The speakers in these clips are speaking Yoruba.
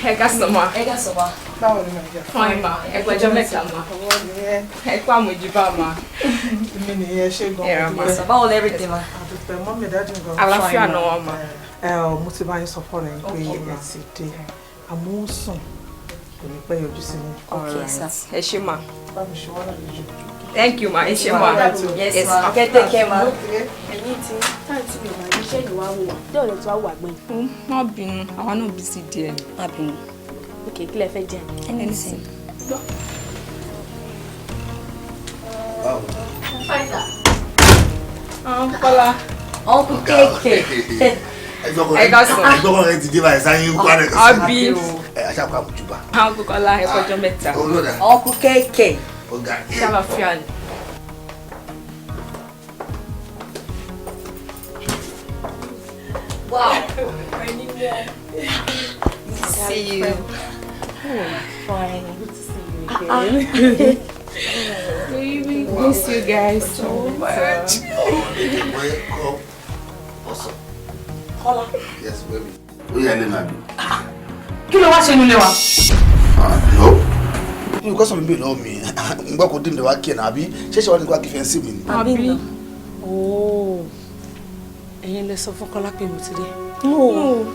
Ega soma. Báwo ni màá jẹ? Fine ma. Ẹgbẹ́jọ́ mẹ́ta ma. Ẹ kú àmójúbà ma. Èmi nìyẹn ṣe gan. Ẹ̀rọ ma. Báwo everything ma? Àdùpẹ̀ mọ́ mi dájú gan. Àlàáfíà náà wà ma. Mo ti bá yín sọ fọ́ọ̀rọ̀ yín pé ẹ ti dé. Àmọ́ ó sùn. Kò ní pẹ́ yọjú sí mi. Okay, sir. Ẹ ṣé ma. Bá mi ṣe wọ́n lálejò. Thank you ma. Ẹ ṣé ma. Yes ma. Okay, take care ma. Ẹ̀yin tí táǹtì mi wà ní iṣẹ́ ìwà wò wá. Dé ọ̀rẹ́ tí wàá wà gbẹ̀yìn. Má bínú. Àwa náà bí sí díẹ̀. Má bínú. Okay, kí lẹ fẹ́ jẹ? Anything. Wow. Kọ́lá. Uncle Keke. Ẹgbọ́n rẹ̀ ti dé báyìí sáyé ń kọ́ rẹ̀ kọ́ sí. Àbí. Aṣáàpá àmójúbà. Uncle Kọ́lá ẹ̀kọ́jọ́ mẹ́ta. Uncle Keke. Ṣàlàáfíà ni. Wow. See you. Fine. Good to see you again. Baby, miss you guys so much. Welcome. Awesome. Hola. Yes, baby. Ó yẹ ní màbí. Kí ló wá ṣe nílé wa? No. You got some baby love me. Ngba ko dim de wa ki na abi. Ṣé wá ní kwa defensive mi. Àbí. Oh. Ẹ̀yin lẹ sọ fún Kọ́lá pé mo ti dé. No,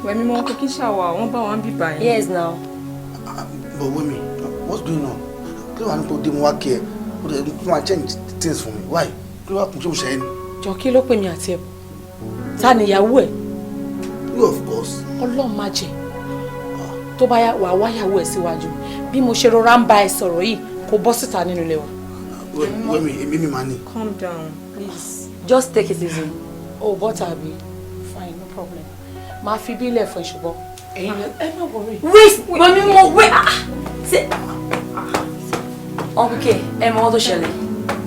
wẹ̀mí mọ́ kò kí ṣàwà, wọ́n bá wọn bí báyìí. Yes now. But wait, what's going on? Kí ló wá ní kó dim wa ki ẹ? Ó dẹ̀ kí wọ́n change things for me. Why? Kí ló wá kún ṣé mo ṣe ẹni? Jọ kí ló pè mí àti ẹ̀? Ta ni ìyàwó ẹ̀? You of course. Ọlọ́run má jẹ́. Tó bá yá wà wáyàwó ẹ̀ síwájú. Bí mo ṣe rọra ń bá ẹ sọ̀rọ̀ yìí, kò bọ́ síta nínú ilé wa. Wait, èmi máa ní. Calm down, please. Just take it easy. Oh, but Abi. Fine, no problem. Máa fi bílẹ̀ fún ìṣùgbọ́n. Ẹ̀yin ẹ má worry. Wait. Say. Uncle K, ẹ mọ ọdún ṣẹlẹ̀.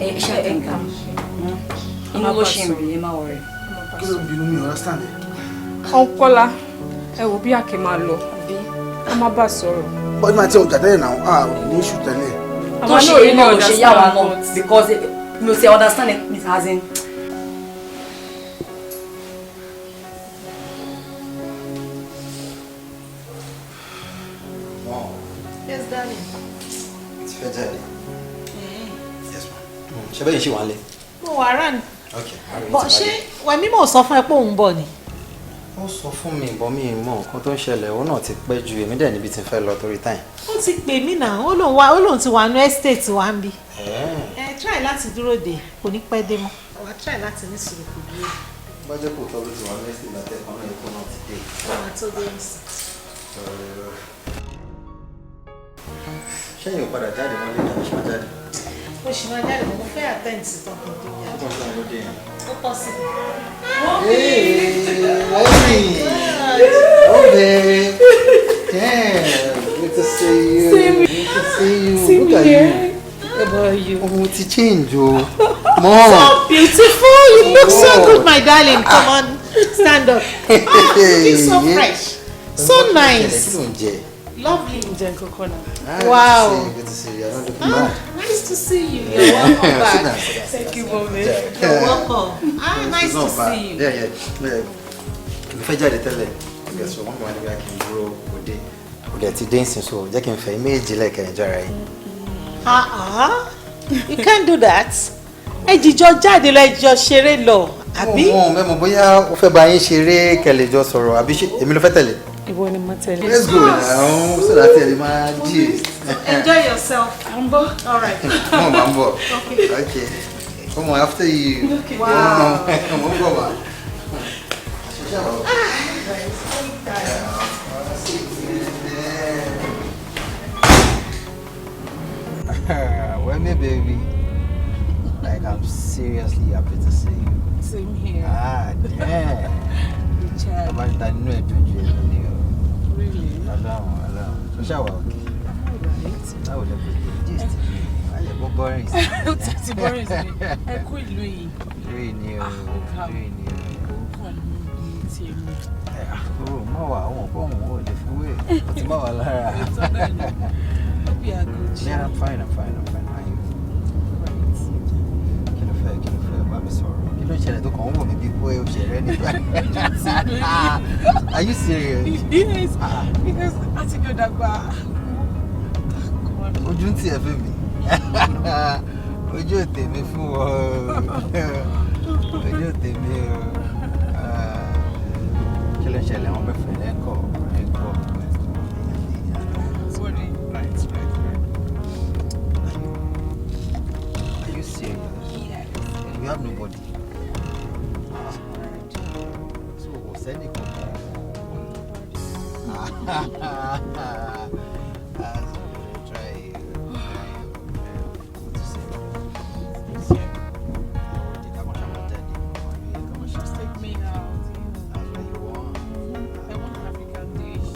Ẹ ṣe àtẹnká. Inú ló ṣe ń rí, ẹ má worry. Kí ló ń bínú mi understand? Uncle Kọ́lá, ẹ wò bí Àkè máa lọ. Ẹ má bá sọ̀rọ̀. But my tell tẹ́lẹ̀ now, ní issue tẹ́lẹ̀. Tó ṣe é náà ló ṣe yá wa náà because mi ò ṣe understand it as in. Wow. Yes, darling. It's fair daddy. Yes, ma'am. Ṣé bẹ́ẹ̀ ṣì wà nílé? Mo wà rán. Okay. Bọ̀ ṣé Wẹ̀mí mò sọ fún ẹ pé òun bọ̀ ni? Ó sọ fún mi ìbọn mi mọ nǹkan tó ń ṣẹlẹ̀ òun náà ti pẹ́ ju èmi dẹ̀ níbi tí ń fẹ́ lọ torí time. Ó ti pè mí náà, ó lóun ti wà ní estate wa ń bí. Try láti dúró dè, kò ní pẹ́ dé mọ́. Wà á try láti ní sùúrù kò dúró. Bá jẹ́ kó tọ́lú ti wà ní estate látẹ̀kọ́ náà ikú náà ti dé. Àwọn tó dé ń sìn. Ṣẹ́yìn ò padà jáde wọ́n lé ní àṣà jáde. Ó ṣì máa jáde, mo fẹ́ attend sí tọkàn tó yá. Ó tọ́ sí àwọn ọdẹ yẹn. Ó pọ̀ sí i. Hey, babe. Damn, good to see you. Good to see you. Look at you. How about you? Oh, it's changed, oh. Mom. So beautiful. You look so good, my darling. Come on, stand up. Oh, you feel so fresh. So nice. Lovely. Wow. Good to see you. I don't look bad. Nice to see you. You're welcome back. Thank you, mommy. You're welcome. Nice to see you. Yeah. If I jáde tẹ́lẹ̀, I guess one point I can grow with it. Ó ti dancing so jẹ́ kí n fẹ́ méjì lẹ́kẹ̀ enjoy ara yìí. You can't do that. Ẹ jíjọ jáde lọ, ẹ jíjọ ṣeré lọ, àbí? Mo mọ̀ bóyá ó fẹ́ bá yín ṣeré kẹ́lẹ̀ jọ sọ̀rọ̀ àbí èmi ló fẹ́ tẹ̀lé. Ìwọ ni mo tẹ̀lé. Let's go now so that ẹ lè máa jí. Enjoy yourself. Ambo. All right. Mo máa ń bọ̀. Okay. Come on, after you. Okay. Wow. Mo ń bọ̀ wá. Well, me baby, like I'm seriously happy to see you. Same here. Damn. Good chat. About that new education. Really? Hello. So shall we? Alright. That would have been just. I boring. It's boring. I quit Louis. Really new. Oh, Mawa, oh, the way. What's Mawa Lara? Hope you are good. Yeah, I'm fine. How are you? Can I fair? mi sọ̀rọ̀. Kí ló ṣẹlẹ̀ tó kàn ń wò mí bí kó ẹ òṣèré nígbà? Are you serious? Yes, because àti kí o dàgbà. Ojú ń tì ẹ́ fún mi. Ojú ò tèmi fún ọ. Ojú ò tèmi o. Kí ló ṣẹlẹ̀ àwọn bẹ́ẹ̀ fẹ́ ẹ̀kọ́. Sorry, right. Are you serious? Yes. You have nobody. So what's any Just take me out. I want African dish.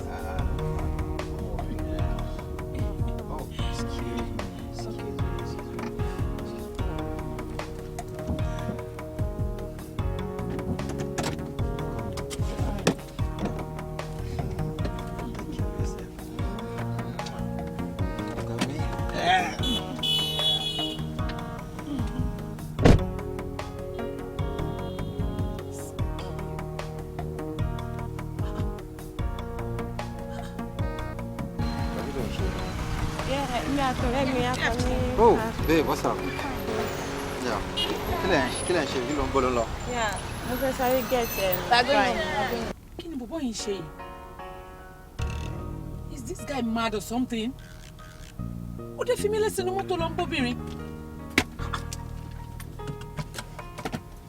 Oh, babe, what's up? Yeah. Kí lẹ̀ ń ṣe? Kí ló ń bọ́ lọ? Yeah, mo fẹ́ sáré get fine. Kí ni bọ̀bọ́ yìí ṣe? Is this guy mad or something? Ó dé fi mí lẹ́sìn ní mọ́tò lọ ń bóbìnrin.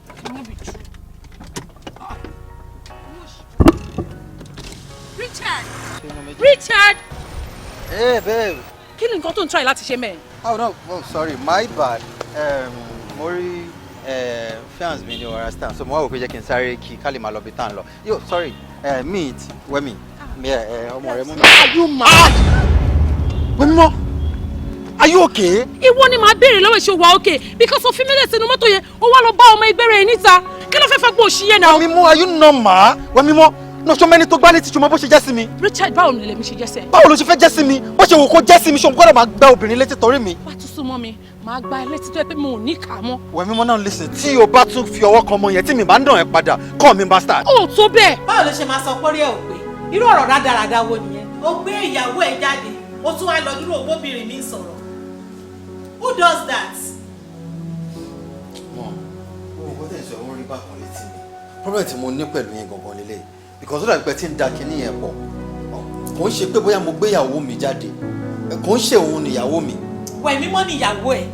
It cannot be true. Richard! Hey, babe. Kí ni nǹkan tó ń try láti ṣe mẹ́? Oh, no. Oh, sorry. My bad. Mori, fiancé mi ni o understand. So, mo wá wò pé jẹ́ kí n sáré kí ká lè máa lọ bí tá ń lọ. Yo, sorry. Meet, Wemi. Ọmọ rẹ mú mi. Are you mad? Wemi, are you okay? Ìwọ ni màá béèrè lọ́wọ́ ìṣe wà okay because o fi mí lẹ́sìn ní mọ́tò yẹn ó wá lọ bá ọmọ ẹgbẹ́ rẹ̀ níta. Kí ló fẹ́ fẹ́ pé òṣì yẹn náà? Wemi, are you normal? Wemi, no ṣọmọ ẹni tó gbá létí ṣọmọ bó ṣe jẹ́ sí mi. Richard, báwo ni lèmi ṣe jẹ́ sẹ́? Báwo ló ṣe fẹ́ jẹ́ sí mi? Bó ṣe wò kó jẹ́ sí mi ṣọmọ gbọ́dọ̀ máa gbá obìnrin létí torí mi. Wá tún súnmọ́ mi, màá gba létí tó yẹ pé mo ò ní kà á mọ́. Wemi, now listen, tí o bá tún fi ọwọ́ kan ọmọ yẹn tí mi bá ń dàn ẹ́ padà, call me bastard. Ó tó bẹ́ẹ̀. Báwo ló ṣe máa sọ pórí ẹ̀ ò pé? Irú ọ̀rọ̀ rádaràda wo nìyẹn? Ó gbé ìyàwó ẹ̀ jáde, ó tún wá lọ dúró òbóbìnrin mi sọ̀rọ̀. Who does that? Mom, kò tẹ̀ sọ wọ́n rí bákan létí mi. Problem tí mo ní pẹ̀lú yẹn gangan lélẹ̀. Because ó dàbí pé tí ń da kinní yẹn pọ̀. Kò ń ṣe pé bóyá mo gbé ìyàwó mi jáde. Kò ń ṣe òun ni ìyàwó mi. Wẹ̀mí mọ́ ni ìyàwó ẹ̀.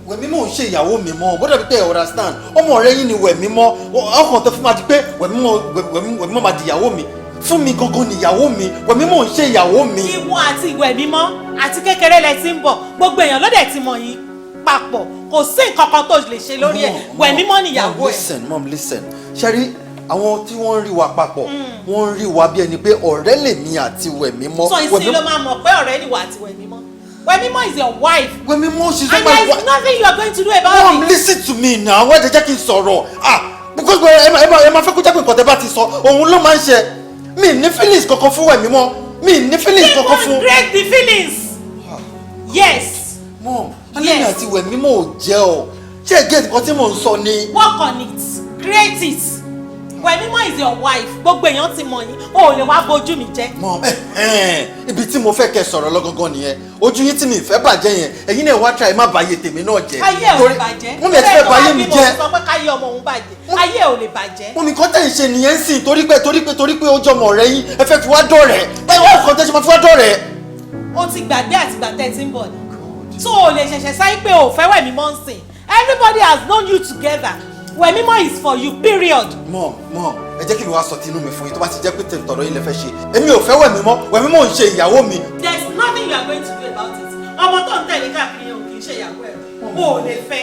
Wẹ̀mí mọ̀ ń ṣe ìyàwó mi mọ́. Bó dàbí pé ẹ understand. Ọmọ rẹ yín ni Wẹ̀mí mọ́. Ọkàn tó fi máa di pé Wẹ̀mí mọ́ máa di ìyàwó mi. Fún mi gangan ni ìyàwó mi. Wẹ̀mí mọ̀ ń ṣe ìyàwó mi. Ìwọ àti Wẹ̀mí mọ́ àti kékeré lẹ ti ń bọ̀. Gbogbo èèyàn ló dẹ̀ ti mọ̀ yín papọ̀. Kò sí nǹkan kan tó lè ṣe lórí ẹ̀. Wẹ̀mí mọ́ ni ìyàwó ẹ̀. Mom, listen. Ṣẹ́rí àwọn tí wọ́n ń rí wa papọ̀ wọ́n ń rí wa bí ẹni pé ọ̀rẹ́ lèmi àti Wẹ̀mí mọ́. So ìsìn ló máa mọ̀ pé ọ̀rẹ́ ni wà àti Wẹ̀mí mọ́. Wẹ̀mí mọ́ is your wife. Wẹ̀mí mọ́ she's and not my there is wife. nothing you are going to do about it. Mom, listen to me now. Why jẹ́ kí n sọ̀rọ̀? Because ẹ máa fẹ́ kó jẹ́ pé nǹkan tẹ́ bá ti sọ òun ló máa ń ṣe. Mi ní feelings kankan fún Wẹ̀mí mọ́. Mi ní feelings kankan fún. People break the feelings. Yes. Mom, alẹ́ àti Wẹ̀mí mọ́ ò jẹ́ ọ. Ṣé ẹ get nǹkan tí mò ń sọ ni? Work on it. Create it. Wẹ̀mí mọ́ is your wife. Gbogbo èèyàn ti mọ̀ yín. O ò lè wá bójú mi jẹ́. Mom, ibi tí mo fẹ́ kẹ́ sọ̀rọ̀ lọ́gọ́gọ́ nìyẹn. Ojú yín tí mi ìfẹ́ bàjẹ́ yẹn. Ẹ̀yin náà wá try má bàyè tèmi náà jẹ́. Ayé ò lè bàjẹ́. Mú mi ẹ̀ ti fẹ́ bàyè mi jẹ́. Sọ pé káyé ọmọ òun bàjẹ́. Ayé ò lè bàjẹ́. Mú mi kọ́ tẹ̀ ń ṣe nìyẹn sìn torí pé ó jọmọ ọ̀rẹ́ yín. Ẹ fẹ́ fi wá dọ̀rẹ́. Báwo kọ́ tẹ́ ṣe máa fi wá dọ̀rẹ́? O ti gbàgbé àtìgbà tẹ́ ti ń bọ̀ ni. So o lè ṣẹ̀ṣẹ̀ sáyé pé o fẹ́ Wẹ̀mí mọ́ ń sìn. Everybody has known you together. Wẹ̀mí mọ́ is for you, period. Mom, ẹ jẹ́ kí mi wá sọ tinú mi fún yín tó bá ti jẹ́ pé tọ̀dọ̀ yín lẹ fẹ́ ṣe. Èmi ò fẹ́ Wẹ̀mí mọ́ ń ṣe ìyàwó mi. There is nothing you are going to do about it. Ọmọ tó ń tẹ̀lé káàkiri yẹn ò kì í ṣe ìyàwó ẹ̀. O ò lè fẹ́.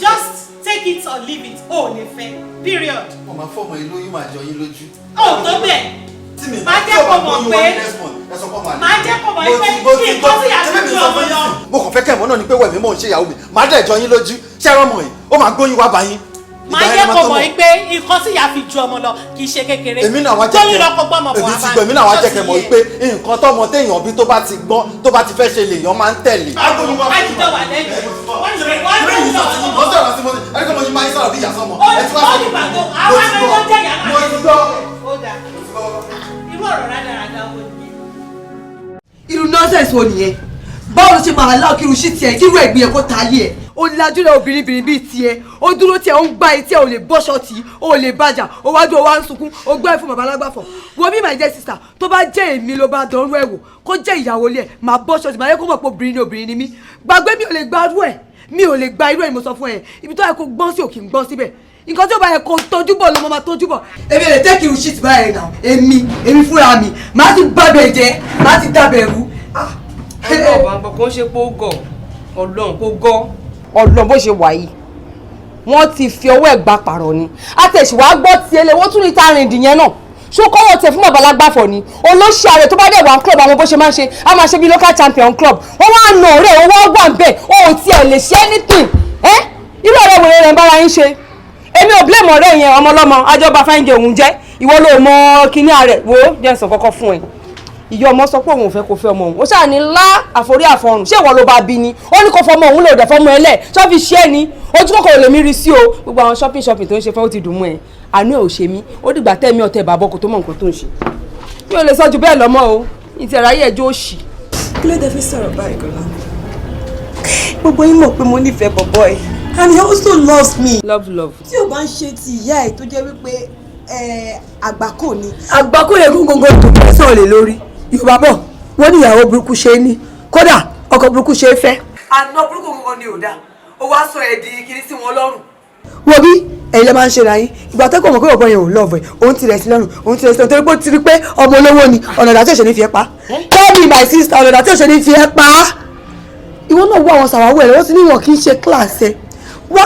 Just take it or leave it. O ò lè fẹ́, period. Mo máa fọ́ ọmọ yín lóyún máa jọ yín lójú. O tó bẹ́ẹ̀. Máa jẹ́ kó mọ̀ pé máa jẹ́ kó mọ̀ pé kí n kó sí àdúgbò ọmọ lọ. Mo kàn fẹ́ kẹ́ ẹ̀mọ́ náà ni pé Wẹ̀mí mọ́ ń ṣe ìyàwó mi. Màá dẹ̀ jọ yín lójú. Ṣé ẹ̀rọ mọ̀ yìí? Ó máa gbóyún wá bá yín. máa yẹ kó mọ̀ pé nǹkan tí ìyá fi ju ọmọ lọ kì í ṣe kékeré. èmi náà wá jẹ́ kẹ́ èmi náà wá jẹ́ kẹ́ mọ̀ pé nǹkan tọ́mọ téèyàn bí tó bá ti gbọ́n tó bá ti fẹ́ ṣe lèèyàn máa ń tẹ̀lé. àjùjọ wà lẹ́yìn wọ́n ti rẹ̀ wọ́n ti sọ̀rọ̀ sí mo sọ̀rọ̀ sí mo ti ẹni tó mo ti máa ń sọ̀rọ̀ bí ìyá sọ́mọ. ó ní bàtọ́ àwọn ẹni tó jẹ́ ìyá náà. ó dà irú ọ̀rọ̀ rádaràda wo nìyẹn. irú nọ́ọ̀sẹ̀sì wo nìyẹn báwo ló ṣe máa láò kí irú sí tiẹ̀ kí irú ẹ̀gbìn yẹn kó ta ayé ẹ̀ ó lajú lẹ obìnrin bíi tiẹ̀ ó dúró tiẹ̀ ó ń gbá etí ẹ̀ ò lè bọ́ ṣọ́ọ̀tì ó lè bàjà ó wájú ó wá ń sunkún ó gbá ẹ̀ fún bàbá alágbàfọ̀ wo bí my dear sister tó bá jẹ́ èmi ló bá dánrú ẹ̀ wò kó jẹ́ ìyàwó ilé ẹ̀ máa bọ́ ṣọ́ọ̀tì máa yẹ kó mọ̀ pé obìnrin ni mí gbàgbé mi ò lè gba irú ẹ̀ mi ò lè gba irú ẹ̀ ni mo sọ fún ẹ ibi tó yẹ kó gbọ́n sí òkè ń gbọ́n síbẹ̀ nǹkan tí ó bá yẹ kó tójú bọ̀ ló máa tójú bọ̀. èmi lè tẹ́kì irú shit báyẹn náà èmi fúnra mi máa ti bábẹ̀ jẹ́ máa ti dábẹ̀ rú. ọ̀bàǹbọ̀ kò ń ṣe pé ó gọ̀ ọlọ́run kò gọ́ ọlọ́run bó ṣe wà yìí wọ́n ti fi ọwọ́ ẹ̀ gbà pààrọ̀ ni àtẹ̀síwá gbọ́ ti ẹlẹ́ wọ́n tún ní ta rìn dìyẹn náà ṣó kọ́wọ́ tẹ̀ fún bàbá lágbàfọ̀ ni olóṣì ààrẹ tó bá dẹ̀ wà club àwọn bó ṣe máa ń ṣe á máa ṣe bí local champion club wọ́n wá nà ọ̀rẹ́ wọn wá wà ń bẹ̀ ó ti ẹ̀ lè ṣe anything irú ọ̀rẹ́ wèrè rẹ̀ ń bára yín ṣe èmi ò blame ọ̀rẹ́ yẹn ọmọlọ́mọ ajọba fáńjẹ òun jẹ́ ìwọ ló mọ kinní ààrẹ wo jẹ́ sọ kọ́kọ́ fún ẹ ìyá ọmọ sọ pé òun ò fẹ́ kó fẹ́ ọmọ òun ó ṣáà ní lá àforí àfọrùn ṣé ìwọ ló bá bí ni ó ní kó fọmọ òun lè dẹ̀ fọmọ ẹlẹ̀ ṣọ́ọ̀fì ṣé ẹ ní ojú kòkòrò lèmi rí sí o gbogbo àwọn shopping tó ń ṣe fẹ́ ó ti dùn mọ́ ẹ àánú ẹ̀ ò ṣe mí ó dìgbà tẹ́mi ọ̀tẹ̀ bàbọ̀ kò tó mọ̀ nǹkan tó ń ṣe mi ò lè sọ ju bẹ́ẹ̀ lọ́mọ o ìtẹ̀ráyé ẹjọ́ òṣì. kí ló dé fi sọ̀rọ̀ báyìí gan-an gbogbo yín mọ̀ pé mo nífẹ̀ẹ́ bọ̀bọ̀ ẹ̀ and he also loves me. love. tí o bá ń ṣe ti ìyá ẹ̀ tó jẹ́ wípé àgbákò ni. àgbákò yẹn góńgóńgó tó kẹ́ sọ̀rọ̀ lé lórí yorùbá bọ̀ wọ́n ní ìyàwó burúkú ṣe é ní kódà ọkọ burúkú ṣe é fẹ́. àná burúkú kankan ni ò dáa ó wá sọ ẹ̀ di kiri sí wọn lọ́rùn. wo bí ẹ̀yin lè máa ń ṣe ra yín ìgbà tó kọ̀ mọ̀ pé ọ̀bọ yẹn ò lọ́ọ̀bù ẹ̀ òun ti rẹ̀ sí lọ́rùn òun ti rẹ̀ sí lọ́rùn torí pé ó ti rí pé ọmọ olówó ni ọ̀nà ìdá tí òṣèlú fi ẹ́ pa. tell me my sister ọ̀nà ìdá tí òṣèlú fi ẹ́ pa. ìwọ náà wọ àwọn sàwáwọ̀ ẹ̀ lọ́wọ́ sí níwọ̀n kì í ṣe kíláàsì ẹ̀ wá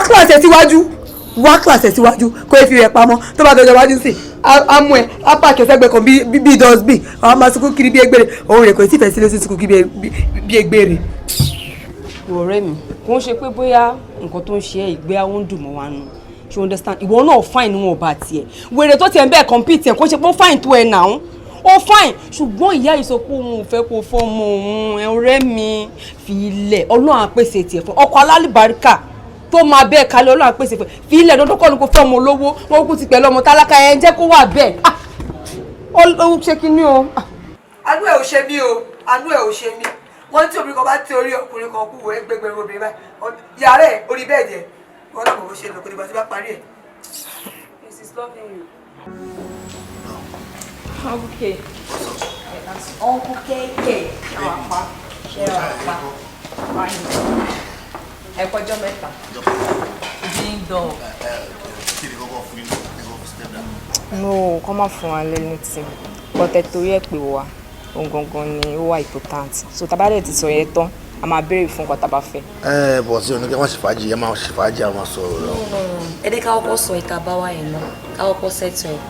kíláàsì ẹ̀ síwájú kó e fi rẹ̀ pamọ́ tó bá dọjọ́ wájú sí amú ẹ̀ apá kẹsẹ́gbẹ̀ kan bí dustbin àwọn máa sunkún kiri bí egbére òun rẹ̀ kò tí ì fẹ́ sílé sí sunkún kiri bí egbére. ọ̀rẹ́ mi kò ń ṣe pé bóyá nǹkan tó ń ṣe ẹ́ ìgbé àwọn ń dùn mọ́ wa nù ṣe understand ìwọ náà fine níwọ̀n bá tiẹ̀ wèrè tó tiẹ̀ ń bẹ́ẹ̀ compete ẹ̀ kó ṣe pé ó fine tó ẹ̀ náà ó fine ṣùgbọ́n ìyá yìí sọ pé òun ò fẹ́ kó fọ́mọ òun ọ̀rẹ́ mi fi ilẹ̀ ọlọ́run àpèsè tiẹ̀ fún ọkọ̀ alálùbáríkà tó máa bẹ́ẹ̀ kalẹ̀ ọlọ́run àpèsè fún fi ilẹ̀ dandan kọ́ ni kò fẹ́ ọmọ olówó wọn kú ti pẹ̀lú ọmọ tálákà ẹ̀ ń jẹ́ kó wà bẹ́ẹ̀ ó ṣe kí ni o. àánú ẹ̀ ò ṣe mí o àánú ẹ̀ ò ṣe mí wọ́n tí obìnrin kan bá tẹ orí ọkùnrin kan kú wẹ́ gbẹgbẹ̀rún obìnrin báyìí yàrá ẹ̀ orí bẹ́ẹ̀ jẹ́ wọ́n náà mọ̀ bó ṣe lọ kó nígbà tí bá parí ẹ̀. Mrs. Loving you. Okay. Uncle KK. Ẹ kọjọ́ mẹ́ta. Ding dong. No, kọ́ máa fún wa lẹ́nu tí bọ́tẹ̀ torí ẹ̀ pé wa ohun gangan ni ó wà important so tá bá dẹ̀ ti sọ yẹn tán a máa béèrè fún nǹkan tá bá fẹ́. Bọ̀ sí oníkẹ́ wọ́n ṣe fàájì ẹ máa ṣe fàájì àwọn sọ̀rọ̀ lọ. ẹ dé ká kọ́kọ́ sọ ìta bá wà yẹn náà ká kọ́kọ́ sẹ́tọ̀ ẹ̀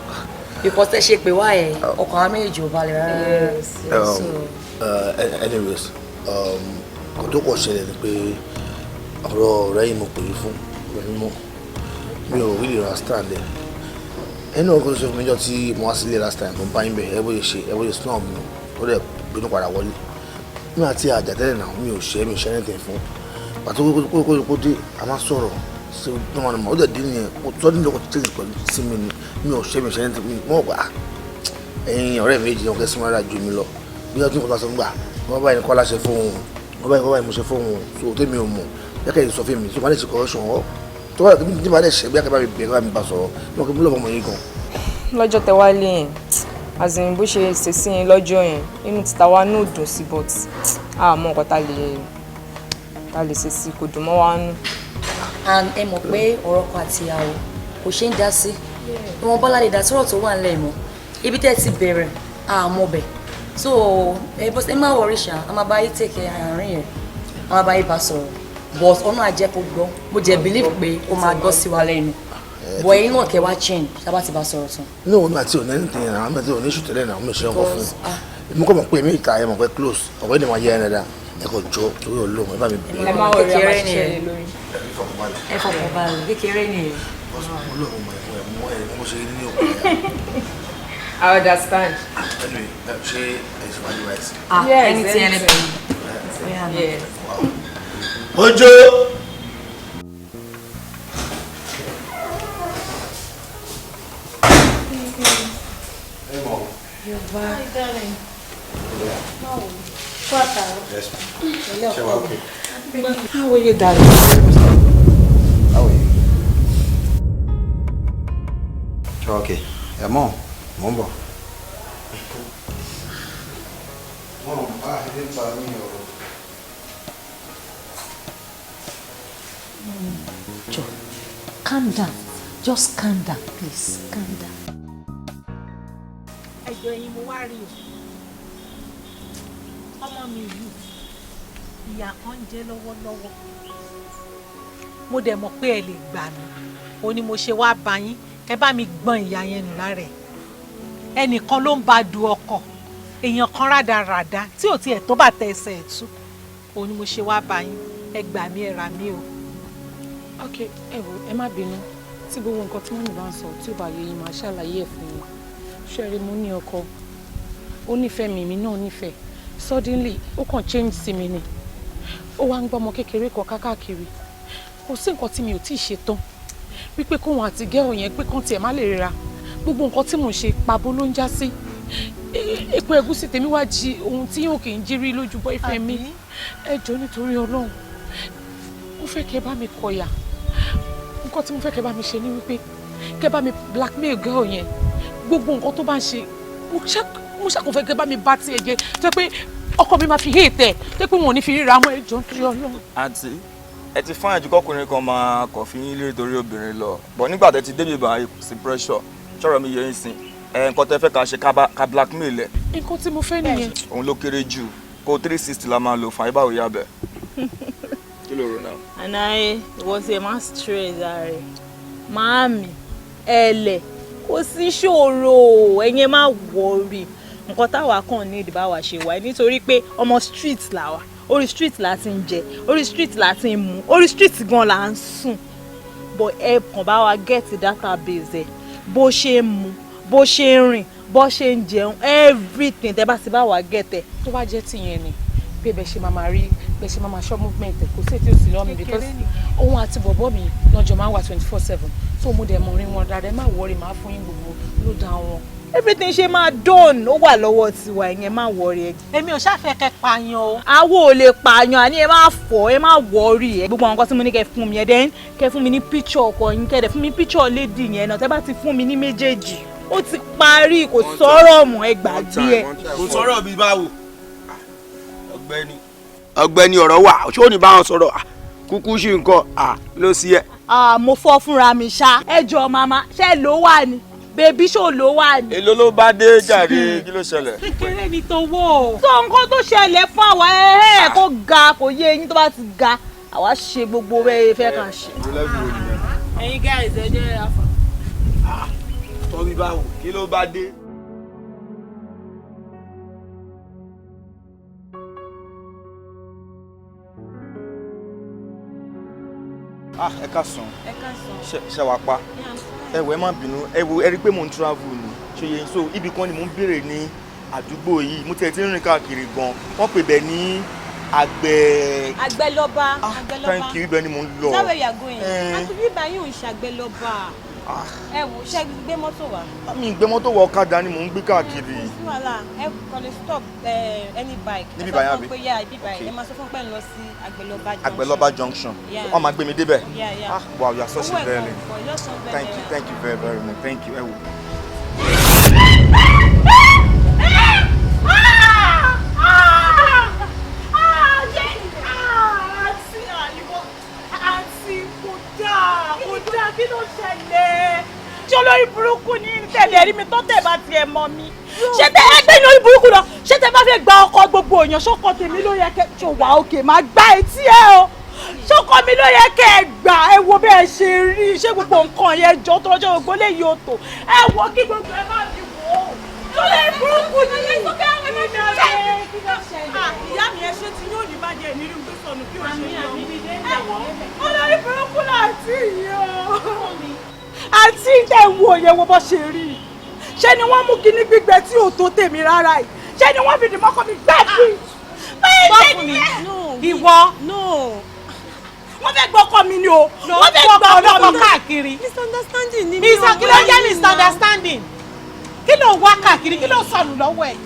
because ẹ ṣe pé wá ẹ̀ ọkàn wa méjì ò balẹ̀ rárá. Anyways kò tó kọ̀ ṣẹlẹ̀ ni pé ọ̀rọ̀ ọ̀rẹ́ yìí mo pè é fún mímọ́ mi ò really understand ẹ̀ ẹni ọkọ̀ tó ṣe fún mi jọ tí mo wá sílé last time mo bá yín bẹ̀ ẹ bóyá snow mi ó dẹ̀ gbénú padà wọlé mi àti àjàtẹ́lẹ̀ náà mi ò ṣe anything fún pàtó kó dé a máa sọ̀rọ̀ ṣe náà ó dẹ̀ dín nìyẹn tó dín lọ́kọ̀ tó tẹ̀lé pẹ̀lú sí mi ni mi ò ṣe anything mọ́ gbà ẹ̀yin ọ̀rẹ́ méjì náà kẹ́sì máa rà ju mi lọ bí ọdún kan tó sọ gbà wọ́n báyìí kọ́lá ṣe fóun wọ́n báyìí mo ṣe fóun so tèmi ò mọ̀ yẹ́kẹ́ yìí sọ fún mi tó bá lè ṣe correction ọ́ tó bá lè ṣe bí akẹ́bá mi bẹ̀rẹ̀ bá mi bá sọ̀rọ̀ lọ́kọ̀ bí lọ́kọ̀ mọ̀ yín gan. lọ́jọ́ tẹ wá lé yẹn àzìn bó ṣe ṣe sí yín lọ́jọ́ yẹn inú títa wa náà dùn sí but àmọ́ nǹkan tá lè ṣe sí kò dùn mọ́ wa nù. and ẹ mọ̀ pé ọ̀rọ̀ kan àti ìyàwó kò ṣe ń dá sí ìwọ̀n bọ́lá lè dá sọ̀rọ̀ tó wà ńlẹ̀ mọ́ ibi tẹ́ ti bẹ̀rẹ̀ àmọ́ bẹ̀ so ẹ má wọrí ṣá a máa bá yí tèkẹ́ àárín yẹn a máa bá yí bá sọ̀rọ̀ but ọ̀nà àjẹ́ kó gbọ́ mo jẹ́ believe pé ó máa gbọ́ sí wa lẹ́nu bọ̀ ẹ̀yin náà kẹ́ wá change tábà ti bá sọ̀rọ̀ tán. ní òun àti òun ẹni tẹ̀yìn àwọn mẹ́tẹ́ òun ìṣù tẹ́lẹ̀ náà mo ṣe ọkọ̀ fún un mo kọ́ mọ̀ pé èmi ìta ẹ̀ mọ̀ pé close ọ̀pọ̀ ẹni máa yẹ ẹ̀ dáadáa ẹ̀ kò jọ torí olóhùn ẹ bá mi bẹ̀rẹ̀. ẹ má wọrí kékeré nìyẹn ẹ fọkàn balẹ̀ kékeré nìyẹn. I understand. Anyway, she is value rice. Anything. Yeah. Wow. Ojo! Hey, Mom. You're back. Hi, darling. Yeah. Yes, okay. How are you, darling? How are you? Okay. Yeah, Mom. Mom. Joe, calm down. Just calm down, please. Calm down. Ẹjọ́ ẹ̀yin mo wá rí o. Ọmọ mi yìí, ìyà kan jẹ lọ́wọ́lọ́wọ́. Mo dẹ̀ mọ̀ pé ẹ lè gbà mí. Ó ní mo ṣe wá bá yín. Ẹ bá mi gbọ́n ìyà yẹn nù lára ẹ̀. Ẹnìkan ló ń bá du ọkọ̀. Èèyàn kan rádaràda tí ò tiẹ̀ tó bàtà ẹsẹ̀ ẹ̀ tú. Ó ní mo ṣe wá bá yín. Ẹ gbà mí, ẹ rà mí o. Ok, ẹ wò ẹ má bínú tí gbogbo nǹkan tí wọ́n ní bá ń sọ tí ó bá yé yín máa ṣàlàyé ẹ̀ fún yín. Ṣẹ́rí mo ní ọkọ ó nífẹ̀ẹ́ mi èmi náà nífẹ̀ẹ́ suddenly ó kàn change sí mi ni ó wá ń gbọ́ ọmọ kékeré kan káàkiri kò sí nǹkan tí mi ò tíì ṣe tán wípé kóun àti gẹ́ọ̀ yẹn pé kán tiẹ̀ má lè ríra gbogbo nǹkan tí mò ń ṣe pabó ló ń já sí epo ẹ̀gúsí tèmi wá jí ohun tí yóò kì í jírí lójú boyfriend mi ẹ jọ̀ọ́ nítorí Ọlọ́run mo fẹ́ kẹ́ bá mi kọ̀yà nǹkan tí mo fẹ́ kẹ́ bá mi ṣe ni wípé kẹ́ bá mi blackmail girl yẹn gbogbo nǹkan tó bá ń ṣe mo ṣàkófẹ́ kẹ́ bá mi bá tiẹ̀ jẹ́ tó pé ọkọ mi máa fi hate ẹ̀ tó pé wọn ò ní fi ríra mọ́ ẹ jọ̀ọ́ nítorí Ọlọ́run. àǹtí ẹ ti fún àjù kọkùnrin kan máa kàn fi yín lé torí obìnrin lọ bọ̀ nígbà tẹ́ ti débi báyìí kò sí pressure ṣọ́rọ̀ mi yẹ yín sìn nǹkan tẹ́ fẹ́ ká ṣe ká blackmail ẹ̀. nǹkan tí mo fẹ́ nìyẹn. òun ló kéré jù kó 360 la máa lò fún àyíbáwò yá bẹ̀. kí ló rò náà. Anaye was a man straight are màámi ẹ̀lẹ̀ kò sí ṣòro ẹ̀yin má worry nǹkan táwa kàn ní ìdìbáwá ṣe wáyé nítorí pé ọmọ street làwa orí street la ti ń jẹ orí street la ti ń mu orí street gan la ń sùn but ẹ kàn bá wa get database ẹ bó ṣe ń mu bó ṣe ń rìn bó ṣe ń jẹun everything tẹ bá ti bá wa get ẹ. tó bá jẹ́ tìyẹn ni pé bẹ́ẹ̀ ṣe máa rí bẹ́ẹ̀ ṣe máa ṣọ́ movement ẹ̀ kò sí ètò ìsìn lọ́mí because òun àti bọ̀bọ́ mi lọ́jọ́ máa ń wà 24/7 so mo dẹ̀ mọ̀ rí wọn dáadáa ẹ má worry máa fún yín gbogbo ló dá wọn. everything ṣe máa done ó wà lọ́wọ́ tiwa ìyẹn má worry ẹ. èmi ò ṣàfẹ́ kẹ́ pààyàn o. àwo ò lè pààyàn àní ẹ má fọ ẹ má worry ẹ. gbogbo àwọn nǹkan tí mo ní kẹ́ fún mi ẹ dẹ́n kẹ́ fún mi ní picture ọkọ yín kẹ́ dẹ̀ fún mi picture lady yẹn náà tẹ́ bá ti fún mi ní méjèèjì ó ti parí kò sọ̀rọ̀ mọ́ ẹ gbàgbé ẹ. kò sọ̀rọ̀ bíi báwo ọ̀gbẹ́ni ọ̀rọ̀ wà ṣé ò ní bá wọn sọ̀rọ̀ kúkú sí nǹkan ló sí ẹ. mo fọ́ fúnra mi ṣá ẹ jọ màmá ṣé ló wà ní bèbí ṣó ló wà ní. èló ló bá dé jàre kí ló ṣẹlẹ̀. kékeré ni tó wò. sọ nǹkan tó ṣẹlẹ̀ fún àwa ẹ̀ kó ga kò yé eyín tó bá ti ga àwa ṣe gbogbo bẹ́ẹ̀ fẹ́ kàn ṣe. ẹ̀yin guys ẹ jẹ́ afa. tọ́bí báwo kí ló bá dé. ẹ ká sàn ṣe wá pa ẹ wò ẹ má bínú ẹ wò ẹ rí pé mò ń travel ni ṣe yẹn so ibì kan ni mò ń béèrè ní àdúgbò yìí mo tẹ̀ tí ń rìn káàkiri gan wọ́n pè bẹ́ẹ̀ ní àgbẹ̀lọba. thank you ibẹ̀ ni mò ń lọ. sáwẹ̀ yàgò yẹn àti bíbá yìí ò ń ṣàgbẹ̀lọba ẹ wò ṣe gbé mọ́tò wá. mi gbé mọ́tò wọ ọ̀kadà ni mò ń gbé káàkiri. wàhálà ẹ kò lè stop any bike. níbi báyà bí ẹ máa sọ fún pé ń lọ sí àgbẹ̀lọba junction wọ́n máa gbé mi débẹ̀. wow you are such a very thank you very much thank you ẹ wò. kí ló ṣẹlẹ̀? ṣé olórí burúkú ní tẹ̀lé rí mi tó tẹ̀ bá tiẹ̀ mọ́ mi? ṣé tẹ ẹgbẹ́ ní orí burúkú lọ? ṣé tẹ bá fẹ́ gba ọkọ gbogbo èèyàn ṣọkọ tèmi ló yẹ kẹ́ ṣò wá òkè máa gbá etí ẹ o ṣọkọ mi ló yẹ kẹ́ ẹ gbà ẹ wo bẹ́ẹ̀ ṣe rí ṣé gbogbo nǹkan yẹn jọ tó lọ́jọ́ gbogbo lè yóò tó ẹ wo kí gbogbo ẹ má fi wò ó olórí burúkú ní ìyá mi ẹ ṣe tí yóò ní bàjẹ́ nínú gbèsònù kí o ṣe yọ olórí burúkú láti yọ. àti ìtẹ̀ wo yẹn wo bó ṣe rí ṣé ni wọ́n mú kíní gbígbẹ tí ò tó tèmi rárá yìí ṣé ni wọ́n fi dì mọ́kọ́ mi gbẹ́bí. ìwọ wọ́n fẹ́ gbọ́kọ̀ mi ni o wọ́n fẹ́ gbọ́ ọlọ́kọ̀ káàkiri. misunderstanding ni kí ló jẹ́ misunderstanding kí ló wá káàkiri kí ló sọnù lọ́wọ́ ẹ̀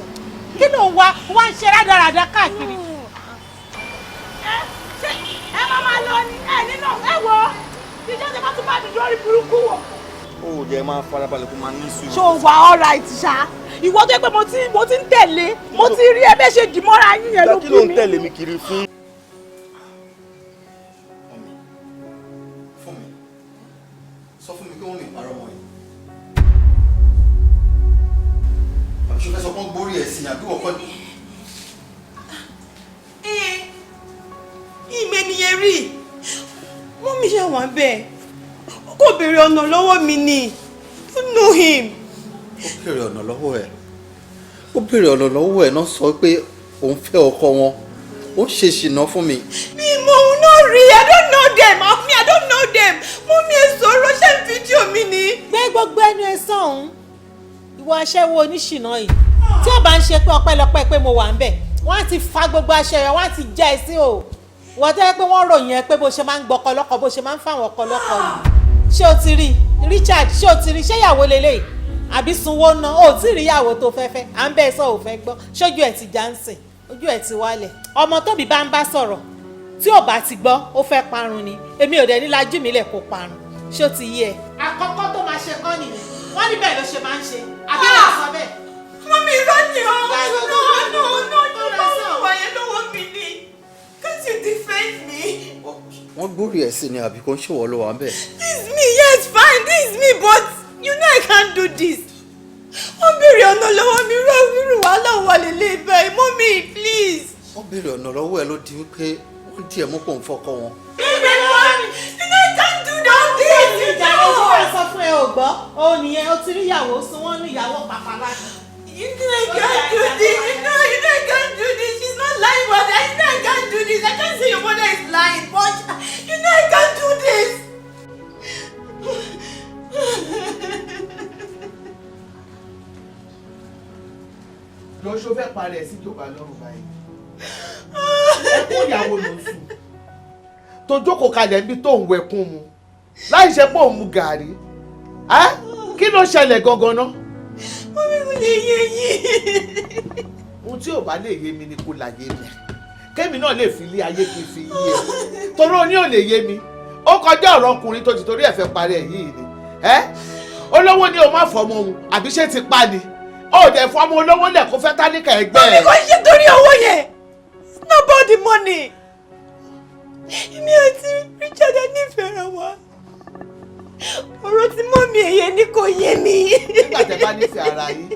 kí ló wá ń ṣe rádaràda káàkiri. ẹ má máa lọ ní ẹ nínú ẹ wọ ìjọ tí wọ́n tún bá mi lórí burúkú wọ̀. ó jẹ́ máa farabalẹ̀ kó máa ní sùúrù. ṣó wà all right ṣá ìwọ tó yẹ pé mo ti ń tẹ̀lé mo ti rí ẹ bẹ́ẹ̀ ṣe dì mọ́ra yín yẹn ló bí mi. kí ló ń tẹ̀lé mi kiri fún. sọ fún mi kí wọ́n lè parọ́ mọ́ yìí. àbí ṣe fẹ́ sọ pé wọ́n gbórí ẹ̀ sí àbí wọ́n ni. ìmẹ̀ nìyẹn rí mú mi ṣe wà bẹ́ẹ̀ kò béèrè ọ̀nà lọ́wọ́ mi ni you know him. ó béèrè ọ̀nà lọ́wọ́ ẹ̀ náà sọ pé òun fẹ́ ọkọ wọn ó ṣe ṣìnà fún mi. mi mọ òun náà rí I don't know them I don't know them mú mi ẹ sọ̀rọ̀ ṣé fídíò mi ni. gbé gbogbo ẹnu ẹ sọ̀hún ìwọ aṣẹ́wó oníṣìnà yìí tí ó bá ń ṣe pé ọpẹ́lọpẹ́ pé mo wà ń bẹ̀ wọ́n á ti fa gbogbo aṣẹ rẹ̀ wọ́n á ti já ẹ sí o wọ́n tẹ́ pé wọ́n ròyìn ẹ pé bó ṣe máa ń gbọ́kọ lọ́kọ bó ṣe máa ń fáwọn ọkọ lọ́kọ ni ṣé o ti rí Richard ṣé o ti rí ṣé ìyàwó lélẹ́yìí àbí sunwó ná o tí rí ìyàwó tó fẹ́ fẹ́ à ń bẹ́ẹ̀ sọ ò fẹ́ gbọ́ ṣojú ẹ̀ ti já ń sìn ojú ẹ̀ ti wálẹ̀ ọmọ tóbi bá ń bá sọ̀rọ̀ tí ò bá ti gbọ́ ó fẹ́ parun ni èmi ò dẹ̀ ní lajú mi lẹ̀ kó parun ṣé o ti yé ẹ. àkọ́kọ́ tó máa ṣe kọ́ nìyẹn wọ́n ní bẹ́ẹ̀ ló ṣe máa ń ṣe àbí wọ́n sọ bẹ́ẹ̀. mọ́mí irọ́ ni o no wà yẹn lọ́wọ́ mi ni can't you defend me. wọ́n gbórí ẹ̀ sí ni àbí kò ń ṣèwọ́ ló wà ń bẹ̀. this is me yes fine this is me but you know I can't do this. wọ́n béèrè ọ̀nà lọ́wọ́ mi rírù wàhálà wà lélẹ̀ bẹ́ẹ̀ mọ́mí please. wọ́n béèrè ọ̀nà lọ́wọ́ ẹ ló di wípé wọ́n díẹ̀ mú pò ń fọ́kọ́ wọn. you know I can't do that this. ìjà ojú wa sọ fún ẹ ò gbọ́ ó nìyẹn ó ti rí ìyàwó sún wọ́n ní ìyàwó pàpà láti. You know I can't do this. You know I can't do this. She's not lying, but I know I can't do this. I can't say your mother is lying, but you know I can't do this. lọ ṣó fẹ́ parẹ́ sí ìjọba lọ́rùn báyìí ẹkún ìyàwó ló ń sùn tó jókòó kalẹ̀ níbi tó ń wẹkún mu láì ṣe pé òun mu gàrí kí ló ṣẹlẹ̀ gangan náà. Mọ́mí kò lè yé yín. ohun tí ò bá lè yé mi ni kò láyé mi kémi náà lè fi ilé ayé kí n fi yé ẹ torí o ní ò lè yé mi ó kọjá ọ̀rọ̀ ọkùnrin tó ti torí ẹ̀ fẹ́ parí ẹ̀ yìí ni olówó ni o má fọmọ òun àbí ṣé ti pa ni ó dẹ̀ fọmọ olówó lẹ̀ kó fẹ́ tálíkà ẹgbẹ́ ẹ̀. Mọ́mí kò ṣe torí owó yẹn it's not about the money. èmi àti Richard nífẹ̀ẹ́ ra wa ọ̀rọ̀ tí mọ́mí ẹ̀yẹ ní kò yé mi. nígbà tẹ́ bá nífẹ̀ẹ́ ara yín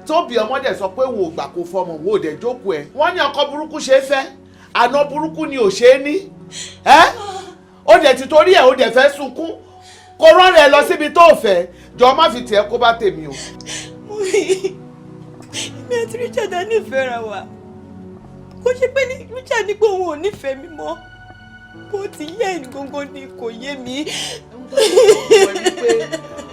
tóbi ọmọdé sọ pé wo ògbà kò fọmọ wo ò dẹ̀ jókòó ẹ̀ wọ́n ní ọkọ burúkú ṣe é fẹ́ àná burúkú ni ò ṣe é ní ó dẹ̀ ti torí ẹ̀ ó dẹ̀ fẹ́ sunkún kó rán rẹ̀ lọ síbi tó fẹ́ jọ má fi tiẹ̀ kó bá tèmi o. èmi àti Richard nífẹ̀ẹ́ ra wa kò ṣe pé Richard ní pé òun ò nífẹ̀ẹ́ mi mọ́ bó ti yẹ ìgbóngó ni kò yé mi.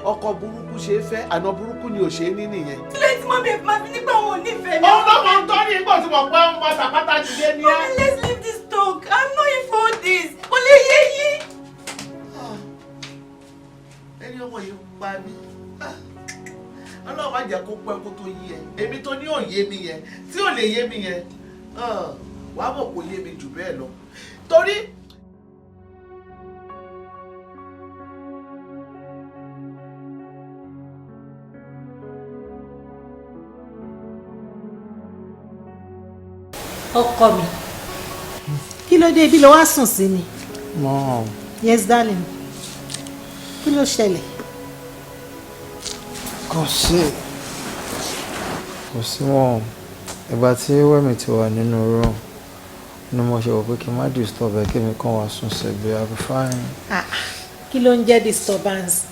ọkọ burúkú ṣe é fẹ́ àná burúkú ni ò ṣe é ní nìyẹn. kílẹ̀ tí mọ́mí ẹ̀ máa fi nígbà òun ò nífẹ̀ẹ́ mi. òun ló máa ń tọ́ ní ìgbà tí mo pẹ́ ń mọ sàpátá ti dé ní ẹ́. Let's leave this talk. I'm not in for this. Kò lè yé yín. ẹni ọmọ yìí ń pa mí ọlọ́run má jẹ́ kó pẹ́ kó tó yé ẹ èmi tó ní òye mi yẹn tí ò lè yé mi yẹn wàá mọ̀ kó yé mi jù bẹ́ẹ̀ lọ torí. ọkọ mi kí ló dé ibi ló wá sùn sí ni. Mom. Yes darling kí ló ṣẹlẹ̀. kò sí wọn ìgbà tí wẹ́mi ti wà nínú room ni mo ṣe wò pé kí n má disturb ẹ kí mi kàn wá sùn síbi I'll be fine. kí ló ń jẹ́ disturbance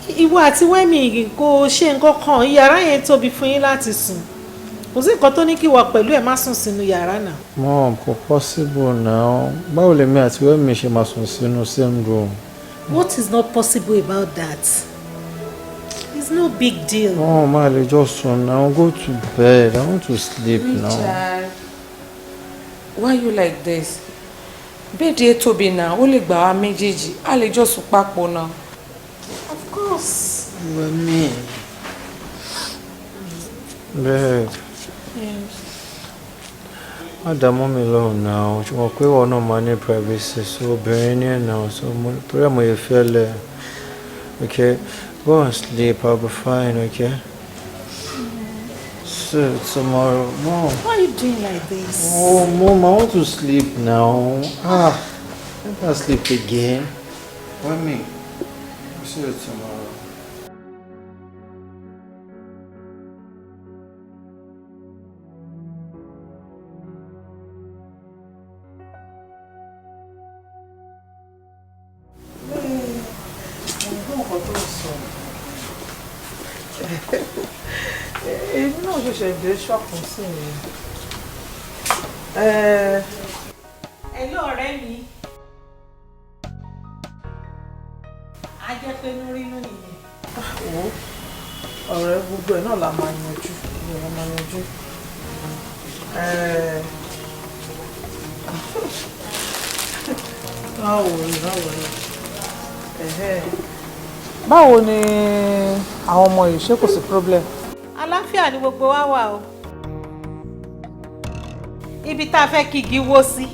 ìwọ àti wẹ́mi kò ṣe nǹkan kan yàrá yẹn tóbi fún yín láti sùn kò sí nǹkan tó ní kí wọ pẹ̀lú ẹ̀ má sùn sínú yàrá náà. Mom kò possible now báwo lèmi àti wẹ́mi ṣe máa sùn sínú same room What is not possible about that? It's no big deal. Oh, Male, just now go to bed. I want to sleep now. Richard, why you like this? Bẹ́ẹ̀dì tóbi náà, ó lè gbà wá méjèèjì. A lè jọ sùn papọ̀ náà. Of course. Me. Bed. Yes. Má dá mọ́ mi lóhùn náà. Ṣùgbọ́n pé wọ́n náà máa ní privacy. So obìnrin ní ẹ̀ náà. So torí àmọ́ yẹ fẹ́ lẹ̀. Okay? Go and sleep. I'll be fine, okay? So tomorrow, Mom. Why are you doing like this? Oh, Mom, I want to sleep now. I can't sleep again. Wait me. I'll see you tomorrow. Èmi náà ṣẹ̀ṣẹ̀ dé ṣọ́ọ̀pù sí mi. Hello, ọ̀rẹ́ mi. A jẹ́ pé nínú nìyẹn. Ọ̀rẹ́ gbogbo ẹ̀ náà la máa yanjú. Báwo ni àwọn ọmọ yìí ṣé kò sí problem? Àlàáfíà ni gbogbo wa wà o. Ibi tá a fẹ́ kí igi wó sí,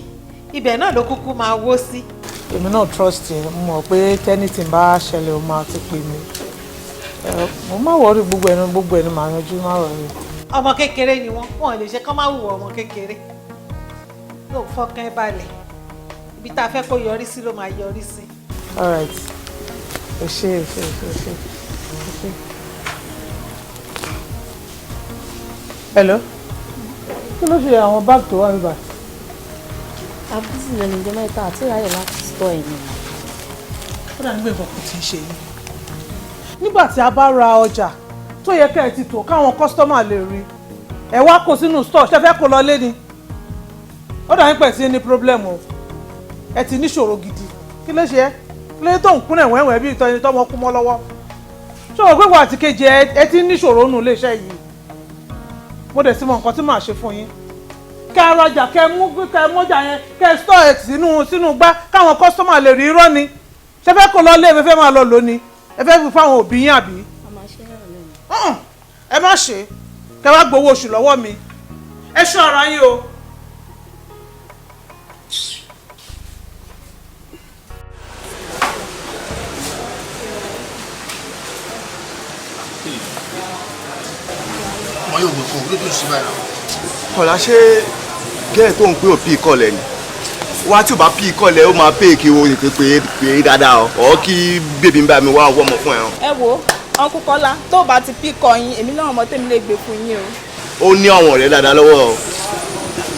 ibẹ̀ náà ló kúkú máa wó sí. Èmi náà trust ẹ, mo mọ̀ pé tẹ́nìtì bá ṣẹlẹ̀ o máa ti pè mí. Mo má wọrí gbogbo ẹni màá yanjú, má wọrí. Ọmọ kékeré ni wọ́n lè ṣe kán má wùwọ̀ ọmọ kékeré. Yóò fọkàn ẹ balẹ̀. Ibi tá a fẹ́ kó yọrí sí ló máa yọrí sí. All right. Ṣe. Hello. Kí ló ṣe àwọn báàgì tó wà níbà? Àbúsí lẹ́nu ìjọ mẹ́ta àti ìráyè láti stọ̀ ẹ̀yìn. Ó dà nígbà nǹkan kò tí ì ṣe yìí. Nígbà tí a bá ra ọjà tó yẹ kẹ́ ẹ ti tò káwọn kọ́sítọ́mà lè rí, ẹ wá kó sínú stọ̀ ṣe fẹ́ kó lọ lé ni. Ó dà nípa ẹ̀sìn ní pírọ́blẹ́mù o. Ẹ ti níṣòro gidi. Kí ló ṣe é? Kí ló tó ń kúnlẹ̀ wẹ́wẹ́ bí ìtọ́ni tọ́mọ kú mọ́ lọ́wọ́? Ṣé o gbé wà àti kejì ẹ ti níṣòro nù iléeṣẹ́ yìí? Mo dẹ̀ sí mọ nǹkan tí màá ṣe fún yín. Kẹ́ ẹ rajà, kẹ́ ẹ mọ́jà yẹn, kẹ́ ẹ stọ̀ ẹ̀ sínú gbá káwọn kọ́sítọ́mà lè rí irọ́ ni. Ṣé fẹ́ kó lọ lé ẹ fẹ́ máa lọ lónìí? Ẹ fẹ́ fi fáwọn òbí yín àbí? Ẹ má ṣe. Kẹ́ wá gbowó oṣù lọ́wọ́ mi. Ẹ ṣọ́ ara yín o. Wọ́n yóò gbé kó ló tó ṣe báyìí náà. Kọ̀lá ṣé gẹ́ẹ̀ tó ń pé òpí ìkọlẹ̀ ni wá tí ò bá pí ìkọlẹ̀ ó máa pé kí o lè pè é dáadáa ọ̀ kí bèbí ń bá mi wá ọwọ́ ọmọ fún ẹ. Ẹ wo Uncle Kọ́lá tó o bá ti pí kọ yín èmi náà mọ tèmi lè gbé fún yín o. Ó ní àwọn ọ̀rẹ́ dáadáa lọ́wọ́ o.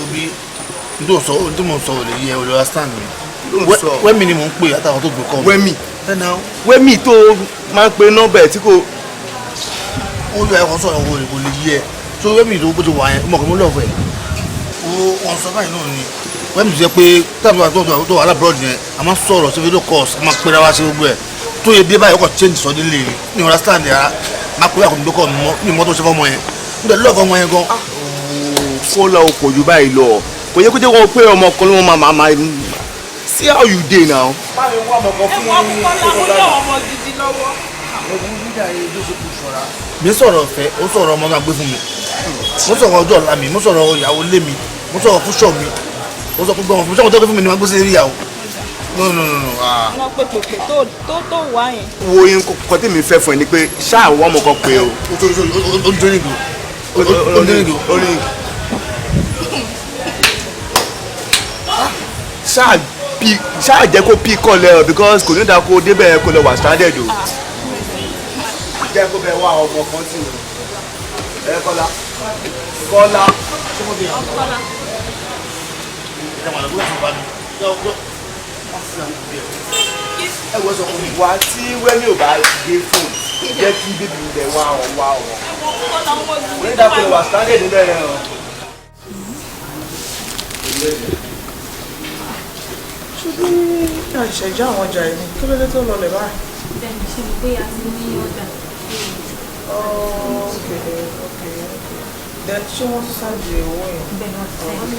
Obi n tó mò ń sọ ò lè yẹ olè understand mi. Wẹ́mi ni mò ń pè àtàwọn tó gbé kọ́ mi. Wẹ́mi tó máa ń pe nọ́mbà ẹ̀ tí kò. Ó yọ ẹ̀kọ́ sọ̀rọ̀ owó rẹ̀ kò lè yẹ so wẹ́mi tó bó ti wà yẹn ọmọ kan mú lọ́ọ̀fẹ́ wọ́n sọ báyìí náà ni wẹ́mi ti jẹ́ pé tábìlì tó wà lábúrọ̀dì yẹn a máa sọ̀rọ̀ sí video calls a máa pera wá sí gbogbo ẹ̀ tó yẹ dé báyìí ọkọ̀ change sọ́dí lè ní understand ara máa pera kò ní gbókọ̀ ní mọ́tò ṣe fọ́mọ yẹn nígbà lọ́ọ̀fọ́ ọmọ yẹn gan. Kó lọ kò jù báyìí lọ kò yẹ kó jẹ́ kó pé ọmọ kan ló máa see how you dey now. Báwo wọ́n ọmọ kan fún ọmọ gidi lọ́wọ́. Mi sọ̀rọ̀ ọ̀fẹ́ ó sọ̀rọ̀ ọmọ náà gbé fún mi mo sọ̀rọ̀ ọjọ́ ọ̀la mi mo sọ̀rọ̀ ìyàwó lé mi mo sọ̀rọ̀ fúnṣọ̀ mi mo sọ gbogbo ọmọ fúnṣọ̀ tó gbé fún mi ni wọ́n gbé sí ìyàwó. Wọ́n pè pèpè tó wá yẹn. Wo yín kọ́ tí mi fẹ́ fún ẹ ni pé ṣáà wọ́n ọmọ kan pé o. Ó ń dórígò ó ń dórígò. Ṣáà jẹ́ kó pí kọ́ lẹ́ o because kò ní dáa kó débẹ̀ kó lọ wà stranded o. Jẹ́ kó bẹ wá ọmọ kan sí o. Ẹ Kọ́lá. Wà tí wẹ́mí ò bá gbé fóònù jẹ́ kí bébí ilẹ̀ wá ọ̀. Kò ní dáa kó lọ wà stranded níbẹ̀ yẹn o. ṣé bí àṣẹjá àwọn ọjà yìí ni kí ló dé tó lọlẹ̀ báyìí. bẹ́ẹ̀ni ṣe mo pé a ti ní ọjà. Okay. Then ṣé wọ́n ti ṣáàjì owó yẹn. bẹ́ẹ̀ni wọ́n ti ṣáàjì.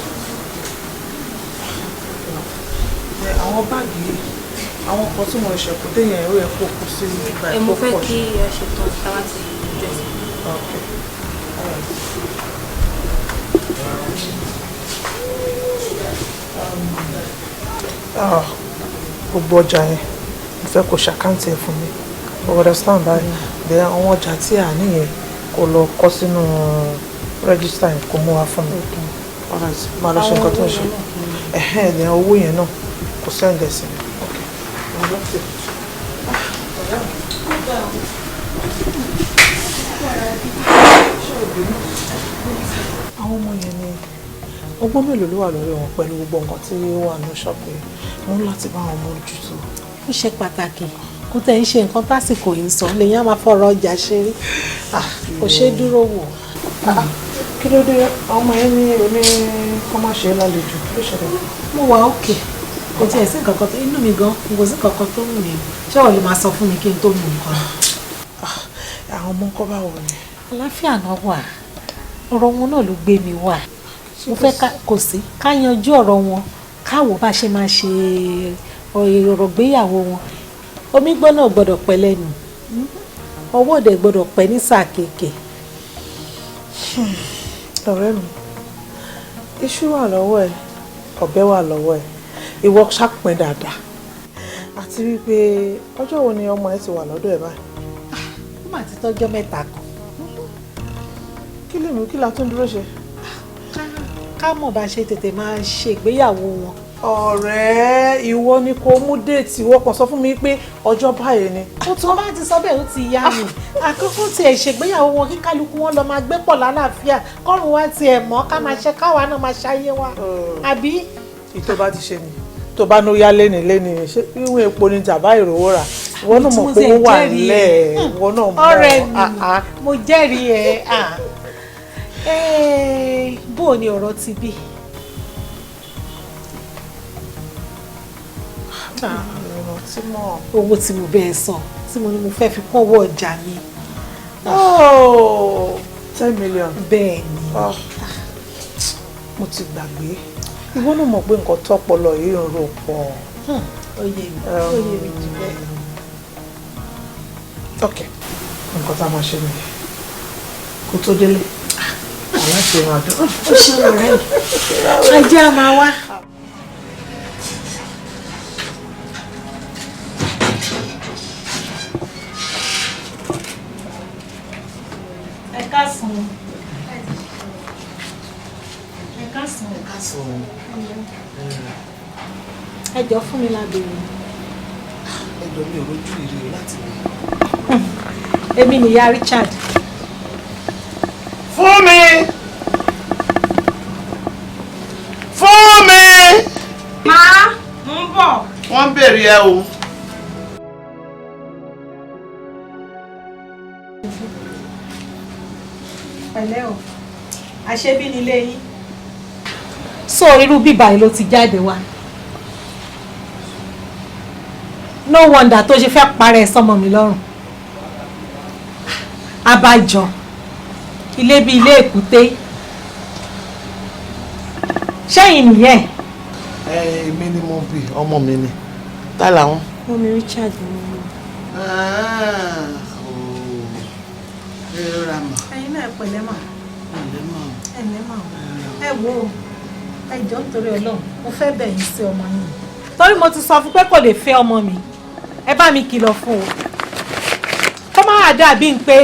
àwọn báàgì yìí àwọn kan tí mo ṣe kó dé yẹn ó yẹ kó kó sí ìgbà mo fẹ́ kí ẹ ṣètò táwa ti jẹ sí. gbogbo ọjà yẹn mo fẹ́ kó ṣàkáǹtì ẹ̀ fún mi o understand báyìí then àwọn ọjà tí a níyẹn kó lọ kọ sínú rẹ́gísítà yẹn kó mú wá fún mi máa lọ ṣe nǹkan tó ń ṣe then owó yẹn náà kò sẹ́ǹdẹ̀ sí mi. àwọn ọmọ yẹn ni ọgbọ́n mélòó ló wà lórí wọn pẹ̀lú gbogbo nǹkan tí ó wà ní ṣọ́ọ̀bù yẹn mo ń láti bá wọn mójútó. ó ṣe pàtàkì kó tẹ̀ ń ṣe nǹkan tásìkò yìí sọ lèyìn á máa fọ̀rọ̀ ọjà ṣeré kò ṣeé dúró wò. kí ló dé ọmọ yẹn ní èmi kọ́ máa ṣe é lálejò kí ló ṣẹlẹ̀. mo wà òkè kò tiẹ̀ sí nǹkan kan tó inú mi gan kò sí nǹkan kan tó wù mí ṣé ò lè máa sọ fún mi kí n tó mú nǹkan. àwọn ọmọ ńkọ́ báwo ni. àlàáfíà náà wà ọ̀rọ̀ wọn náà ló gbé mi wá mo fẹ́ kò sí ká yanjú ọ̀rọ̀ wọn káwo bá ṣe máa ṣe ọ̀rọ̀ gbéyàwó wọn omi gbọ́nà gbọ́dọ̀ pẹ́ lẹ́nu ọwọ́ òde gbọ́dọ̀ pẹ́ ní sáà kéèké. ọ̀rẹ́ mi iṣu wà lọ́wọ́ ẹ̀ ọ̀bẹ wà lọ́wọ́ ẹ̀ ìwọ ṣàpín dáadáa àti wípé ọjọ́ wo ni ọmọ ẹ ti wà lọ́dọ̀ ẹ̀ báyìí. ó mà ti tọ́jọ́ mẹ́ta kan. kí lèmi kí la tún dúró ṣe. ká mọ̀ bá ṣe tètè máa ṣe ìgbéyàwó wọn. ọ̀rẹ́ ìwọ ni kò mú déètì ìwọ kan sọ fún mi pé ọjọ́ báyìí ni. ó tún bá ti sọ bẹ́ẹ̀ ó ti yá mi àkọ́kọ́ tiẹ̀ ṣègbéyàwó wọn kí kálukú wọn lọ máa gbé pọ̀ lálàáfíà kọ́run wá tiẹ̀ mọ́ ká máa ṣe káwa náà máa ṣayé wa àbí. ìtò bá ti ṣe ni tó bá ní ó yá léni ṣé ìwé epo ni tàbá ìrówó rà ìwọ náà mọ̀ pé ó wà nílẹ̀ ìwọ náà mọ̀ ọ̀rẹ́ mi mo jẹ́rìí ẹ̀ bó o ní ọ̀rọ̀ ti bí. owó tí mo bẹ́ẹ̀ sọ tí mo ní mo fẹ́ fi kún owó ọjà mi. 10 million. bẹ́ẹ̀ ni. mo ti gbàgbé ìwọ náà mọ̀ pé nǹkan tọ́pọlọ yìí ń rò pọ̀. ó yé mi jù bẹ́ẹ̀. ok nǹkan tá a máa ṣe nìyẹn kó tó délé aláṣẹ máa dùn. ó ṣe ọ̀rẹ́ yìí ajé a máa wá. ẹ káàsán. ẹ jọ fún mi lábẹ́rẹ́. ẹ jọ mi ò rójú ìrè láti rí. èmi nìyá Richard. fún mi fún mi. máa ń bọ̀. wọ́n ń béèrè ẹ o. pẹ̀lẹ́ o àṣebí nílé yín. so irú bíbá yìí ló ti jáde wá. no wonder tó ṣe fẹ́ parẹ́ sọmọ mi lọ́rùn. abájọ ilé bíi ilé èkúté ṣẹ́yìn nìyẹn. èmi ni mo bí ọmọ mi ni tá làwọn. ọmọ mi Richard ni mo. ẹ̀yin náà pẹ̀lẹ́ mà. ẹ̀lẹ́ mà ẹ wo ẹ jọ̀ọ́ nítorí Ọlọ́run mo fẹ́ bẹ̀ yín sí ọmọ yín torí mo ti sọ fún pé kò lè fẹ́ ọmọ mi ẹ bá mi kìlọ̀ fún o kó má wá dàbí pé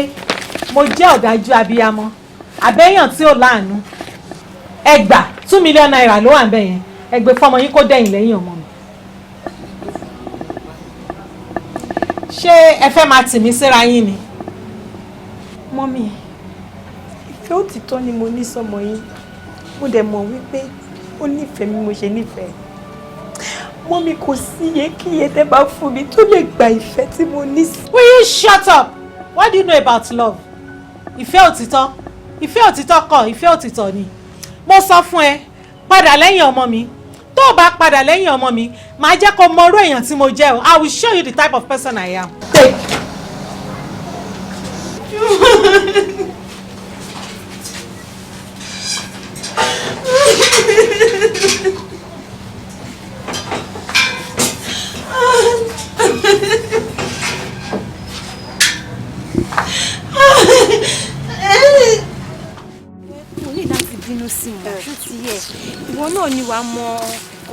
mo jẹ́ ọ̀dájú abiyamọ àbẹ́yàn tí ò láàánú ẹ gbà 2 million naira ló wà ń bẹ̀ yẹn ẹ gbé fọmọ yín kó dẹ̀yìn lẹ́yìn ọmọ mi. ṣé ẹ fẹ́ máa tì mí síra yín ni. mọ́mí ìfẹ́ òtítọ́ ni mo ní sọmọ yín mo dẹ̀ mọ̀ wípé ó nífẹ̀ẹ́ mi mo ṣe nífẹ̀ẹ́ mọ́mí kò sí iyekíye tẹ́ bá fún mi tó lè gba ìfẹ́ tí mo ní sí. Will you shut up? What do you know about love? Ìfẹ́ òtítọ́ ìfẹ́ òtítọ́ kọ́ ìfẹ́ òtítọ́ ni mo sọ fún ẹ padà lẹ́yìn ọmọ mi tó o bá padà lẹ́yìn ọmọ mi màá jẹ́ kó mọ irú èèyàn tí mo jẹ́ o. I will show you the type of person I am. mo ní láti bínú sí wọn ṣó ti yẹ ìwọ náà ni wàá mọ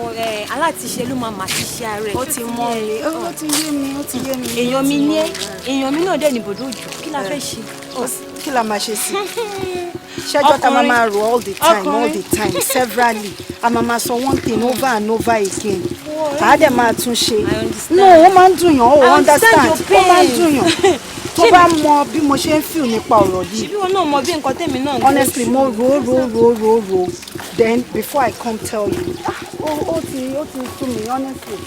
ọ̀rẹ́ aláàtìṣe ló máa ṣiṣẹ́ rẹ̀ ó ti mọ mi ó ti yé mi ó ti yé mi èèyàn mi ní èèyàn mi náà dẹ̀ ní bòdó òjò kí la fẹ́ ṣe. kí la máa ṣe sí ṣẹ́jọ́ tá máa rò all the time severally a máa sọ one thing over and over again àá dẹ̀ máa tún ṣe no ó máa ń dùn yàn ó understand ó máa ń dùn yàn tó bá mọ bí mo ṣe ń feel nípa ọ̀rọ̀ yìí. ṣebí wọn náà mọ bí nǹkan tèmi náà ń honestly mo ro then before I come tell you ó ti sú mi honestly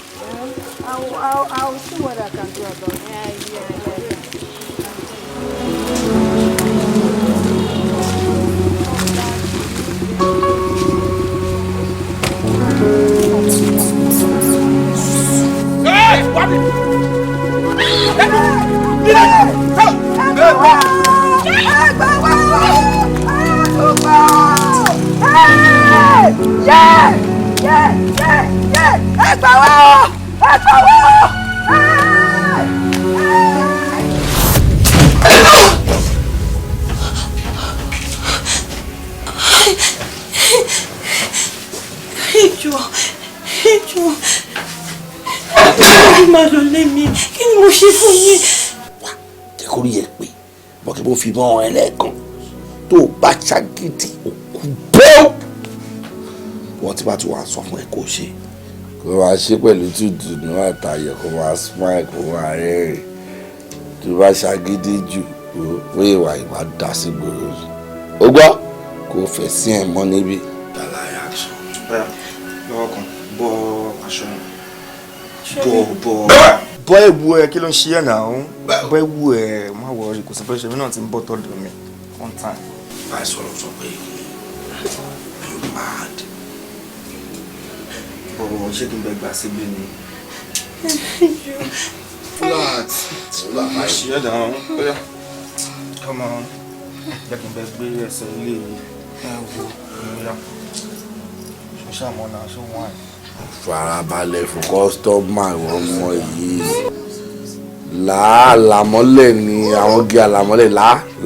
I'll see what I can do about it. Hey, what? Máa lọ lé mi kí ni mo ṣe fún yín. wá jẹ́ kó rí ẹ pé bọ́kí bó fi mọ́ ẹ lẹ́ẹ̀kan tó o bá ṣàgídí òkú bẹ́ẹ̀ wọ́n ti bá ti wà sọ fún ẹ kó o ṣe. kó máa ṣe pẹ̀lú túdùnú àtàyọ̀ kó máa smile kó máa rẹ́rìn tó bá ṣàgídí jù ó ìwà ìwà dá sí gbòòrò ó gbọ́ kó fẹ́ sí ẹ̀ mọ́ níbí. dala action. lọ́wọ́ kan bọ́ aṣọ bọ́ ẹ̀wù ẹ kí ló ń ṣe ẹ̀ náà bọ́ ẹ̀wù ẹ má wọrí kò sí pẹ́ṣẹ̀ mi náà ti ń bọ́ tọ́jú mi on time. báyìí sọ̀rọ̀ sọ pé you mad. bọ̀ ṣé kí n bẹ gbà síbi ni. flat má ṣe ẹ̀ náà bóyá come on jẹ́ kí n bẹ gbé ẹsẹ̀ ilé ẹ̀wù ìmúyà ṣe ṣàmọ́nà ṣé wọ́n àì. farabalẹ̀ fún kọ́sítọ́mà ọmọ yìí làálàmọ́lẹ̀ ni àwọn gé àlàmọ́lẹ̀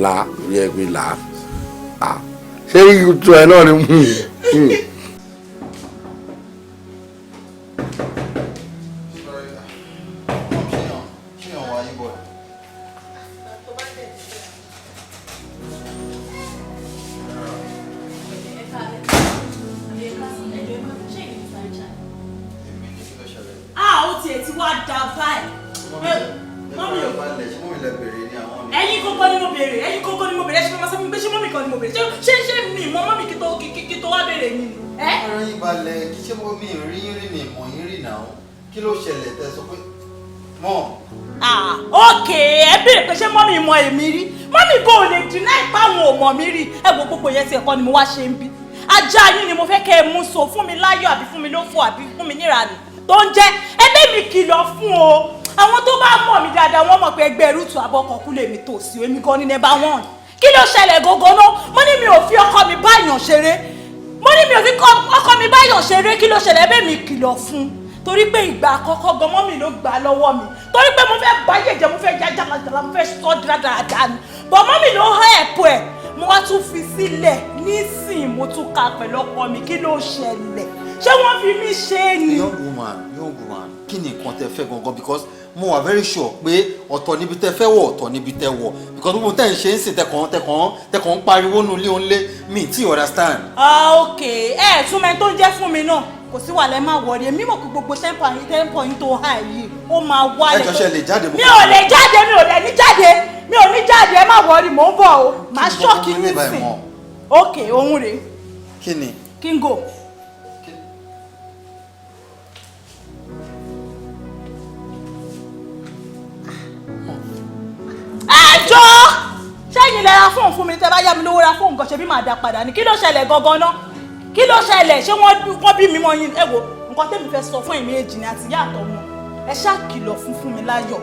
làá yẹ pé làá ṣé ìtú ẹ náà ni ni mo wá ṣe ń bí ajá yín ni mo fẹ́ kẹ́ ẹ mú so fún mi láyọ̀ àbí fún mi lófò àbí fún mi níranì tó ń jẹ́ ẹlẹ́mìí kìlọ̀ fún o àwọn tó bá mọ̀ mí dáadáa wọ́n mọ̀ pé ẹgbẹ́ rúùtù abọ́kọ̀kú lèmi tò sí èmi gan ní nẹ́bà wọ́n kí ló ṣẹlẹ̀ gógó náà mo ní mi ò fi ọkọ mi báyàn ṣeré mo ní mi ò fi ọkọ mi báyàn ṣeré kí ló ṣẹlẹ̀ ẹbẹ́ mi kìlọ̀ fún torí pé ìgbà àkọ́kọ́ gan mọ́mì ló gbà lọ́wọ́ mi torí pé mo fẹ́ báyé jẹ́ mo fẹ́ já jàlàjàlà mo fẹ́ sọ́ dáadáa ni bọ̀ mọ́mì ló hàn ẹ̀pọ̀ ẹ̀ mo wá tún fi sílẹ̀ nísìn mo tún ka pẹ̀lú ọkọ mi kí ló ṣẹlẹ̀ ṣé wọ́n fi mí ṣe é ni. young woman kí ni nǹkan tẹ fẹ́ gangan because mo wà very sure pé ọ̀tọ̀ níbi tẹ fẹ́ wọ̀ ọ̀tọ̀ níbi tẹ wọ̀ because gbogbo tẹ̀ ń ṣe ń sìn tẹkàn ń pariwo nulẹ̀ òǹlẹ̀ mi tí understand. ok tún mẹ́ tó ń jẹ́ fún mi náà kò sí wàhálà ẹ má wọrí èmi mọ̀ pé gbogbo tẹ́ǹpọ̀ yín tó hàn yìí ó máa wálẹ̀. ẹjọ́ ṣe lè jáde. mi ò lè jáde mi ò ní jáde ẹ má wọrí mò ń bọ̀ o màá ṣọ́ọ̀kì yín sìn. ok òun rèé. kí ni. Kingo. ẹjọ́ ṣẹ́yìn lẹ ra fóònù fún mi tẹ́ bá yá mi lówó ra fóònù gan ṣe bí màá dá padà ní kí ló ṣẹlẹ̀ gangan náà kí ló ṣẹlẹ̀ ṣé wọ́n bí mi mọ́ yín ẹ wo nǹkan tẹ́mi fẹ́ sọ fún ẹ̀mí èjì ni àti ìyá àtọmọ ẹ ṣáà kìlọ̀ fún mi láyọ̀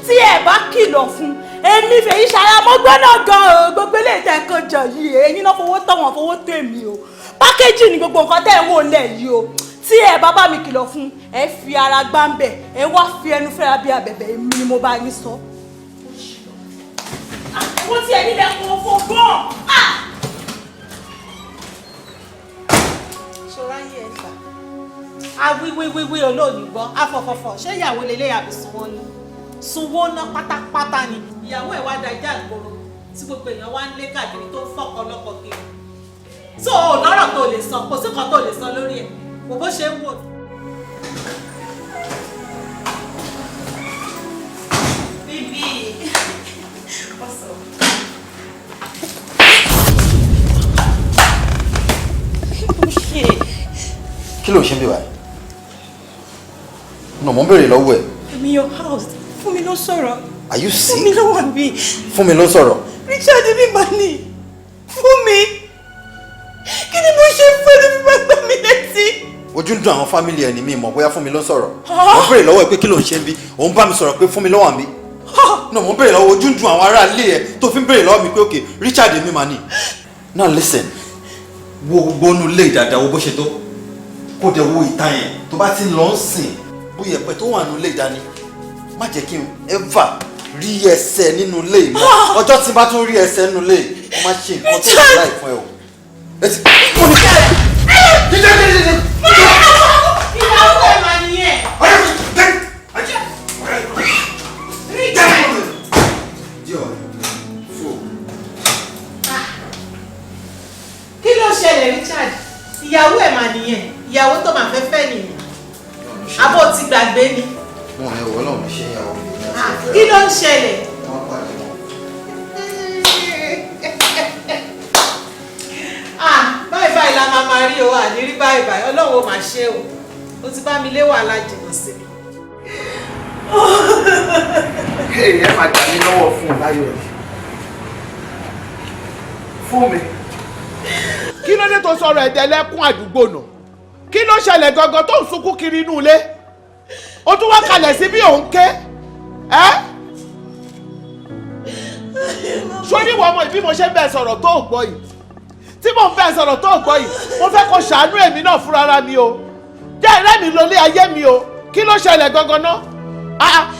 tí ẹ bá kìlọ̀ fún èmi fèyí ṣàyàmọ́ gbọ́dọ̀ gan-an gbogbo ilé ìtẹ́kọ̀ jọ yìí ẹ̀yin náà fowó tọ̀ wọ́n fowó tó èmi o pákéjì ni gbogbo nǹkan tẹ́ ẹ̀ wò lẹ̀ yìí o tí ẹ bá bá mi kìlọ̀ fún ẹ fi ara gbá ń bẹ̀ ẹ wá fi ẹnu fẹ́ra bí abẹ̀bẹ̀ èmi ni mo bá yín sọ. àwọn tí ẹ nílẹ̀ kò fò gan. ṣọlá yẹ ẹ fà. awíwíwíwí olóòní gbọ́ afọ̀fọ̀fọ̀ ṣé ìyàwó lélẹ́ àbí sunwó ni sunwó ná pátápátá ni ìyàwó ẹ̀ wá da ìjà ìgboro tí gbogbo èèyàn wá ń lé káàkiri tó ń fọ́kọ lọ́kọ kiri tó o lọ́rọ̀ tó lè sọ kò sí kan tó lè sọ lórí ẹ̀ kò bó ṣe ń wò. bíbí ọ̀sán. kí ló ń ṣe bí wáyé no mo ń béèrè lọ́wọ́ ẹ̀. I'm in your house. Fún mi ló sọ̀rọ̀. Are you sick? Fún mi ló wà bí. Fún mi ló sọ̀rọ̀. Richard bí mà ní. Fún mi. Kí ni mo ṣe fún ẹni bí gbà mí létí? Ojú ń dùn àwọn fámìlì ẹ̀ ní mi mọ̀ bóyá fún mi ló sọ̀rọ̀. Mo ń béèrè lọ́wọ́ ẹ̀ pé kí ló ń ṣe bí òun bá mi sọ̀rọ̀ pé fún mi ló wà bí. No mo ń béèrè lọ́wọ́ ojú ń dùn àwọn ará ilé ẹ̀ tó fi ń béèrè lọ́wọ́ mi pé okay Richard mi mà ní. Now listen wo gbogbo inú ilé ìdàdà wo bó ṣe tó kó dẹ̀ wo ìta yẹn tó bá ti ń lọ sìn bóyá ẹ̀pẹ̀ tó wà nínú ilé ìdání má jẹ́ kí n ever rí ẹsẹ̀ nínú ilé mi ọjọ́ tí n bá tún rí ẹsẹ̀ nínú ilé mo máa ṣe nǹkan tó ń láì fún ẹ o. ìyàwó ẹ̀ máa nìyẹn. kí ló ṣẹlẹ̀ Richard ìyàwó ẹ̀ máa nìyẹn ìyàwó tó máa fẹ́ fẹ́ nìyẹn abó ti gbàgbé ni. wọn ẹ wọ Ọlọ́run ṣe ìyàwó mi. kí ló ń ṣẹlẹ̀. báyìí báyìí la máa rí o àní rí báyìí báyìí Ọlọ́run ó máa ṣe o ó ti bá mi lé wàhálà jìnnà sí mi. ẹ máa gbà mí lọ́wọ́ fún un láyọ̀ ẹ̀ fún mi. kí ló dé tó sọ̀rọ̀ ẹ̀dẹ̀ lẹ́kún àdúgbò náà kí ló ṣẹlẹ̀ gangan tó ń sunkún kiri inú ilé ó tún wá kalẹ̀ sí bí òun ké ẹ́ sórí ìwọ ọmọ ìbí mo ṣe ń bẹ́ẹ̀ sọ̀rọ̀ tó ò gbọ́ yìí tí mò ń bẹ́ẹ̀ sọ̀rọ̀ tó ò gbọ́ yìí mo fẹ́ kó ṣàánú èmi náà fúnra mi o jẹ́ ẹ̀rẹ́ mi lólé ayé mi o kí ló ṣẹlẹ̀ gangan náà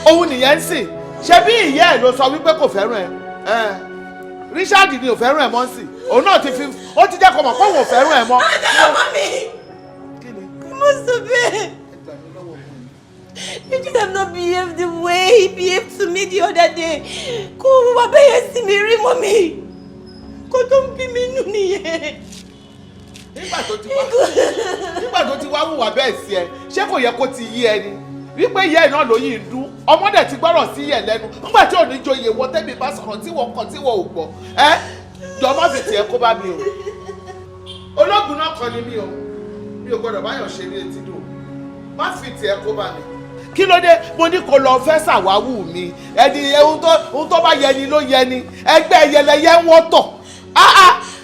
òun nìyẹn ń sìn ṣe bí ìyá ẹ̀ ló sọ wípé kò fẹ́ràn ẹ̀ Richard ni ò fẹ́ràn ẹ̀ mọ́ sí òun náà ti fi ó ti jẹ́ kó mọ̀ kó òun ò fẹ́ràn ẹ̀ mọ́. Must have been. You should have not behaved the way he behaved to me the other day. Kó o wá bẹ́yẹn sí mi rí mọ́ mi. Kó tó ń bí mi nù nìyẹn. Nígbà tó ti wá hùwà bẹ́ẹ̀ sí ẹ, ṣé kò yẹ kó ti yí ẹ ni? Wípé ìyá ẹ̀ náà ló yìí ń dún. Ọmọdé ti gbọ́rọ̀ sí yẹ̀ lẹ́nu. Nígbà tí ò ní joyè wọ tẹ́mi bá sọ̀rọ̀ tí wọ́n kọ tí wọ́n ò gbọ́. Jọ má fi tiẹ̀ kó bá mi o. Ológun náà kọ́ ni mí o. Mi ò gbọ́dọ̀ báyọ̀ ṣe ní etí dùn má fi tiẹ̀ kó bá mi. kí ló dé mo ní kó lọ fẹ́ ṣàwáwù mi ẹni ohun tó bá yẹni ló yẹni ẹgbẹ́ yẹlẹyẹ ń wọ́tọ̀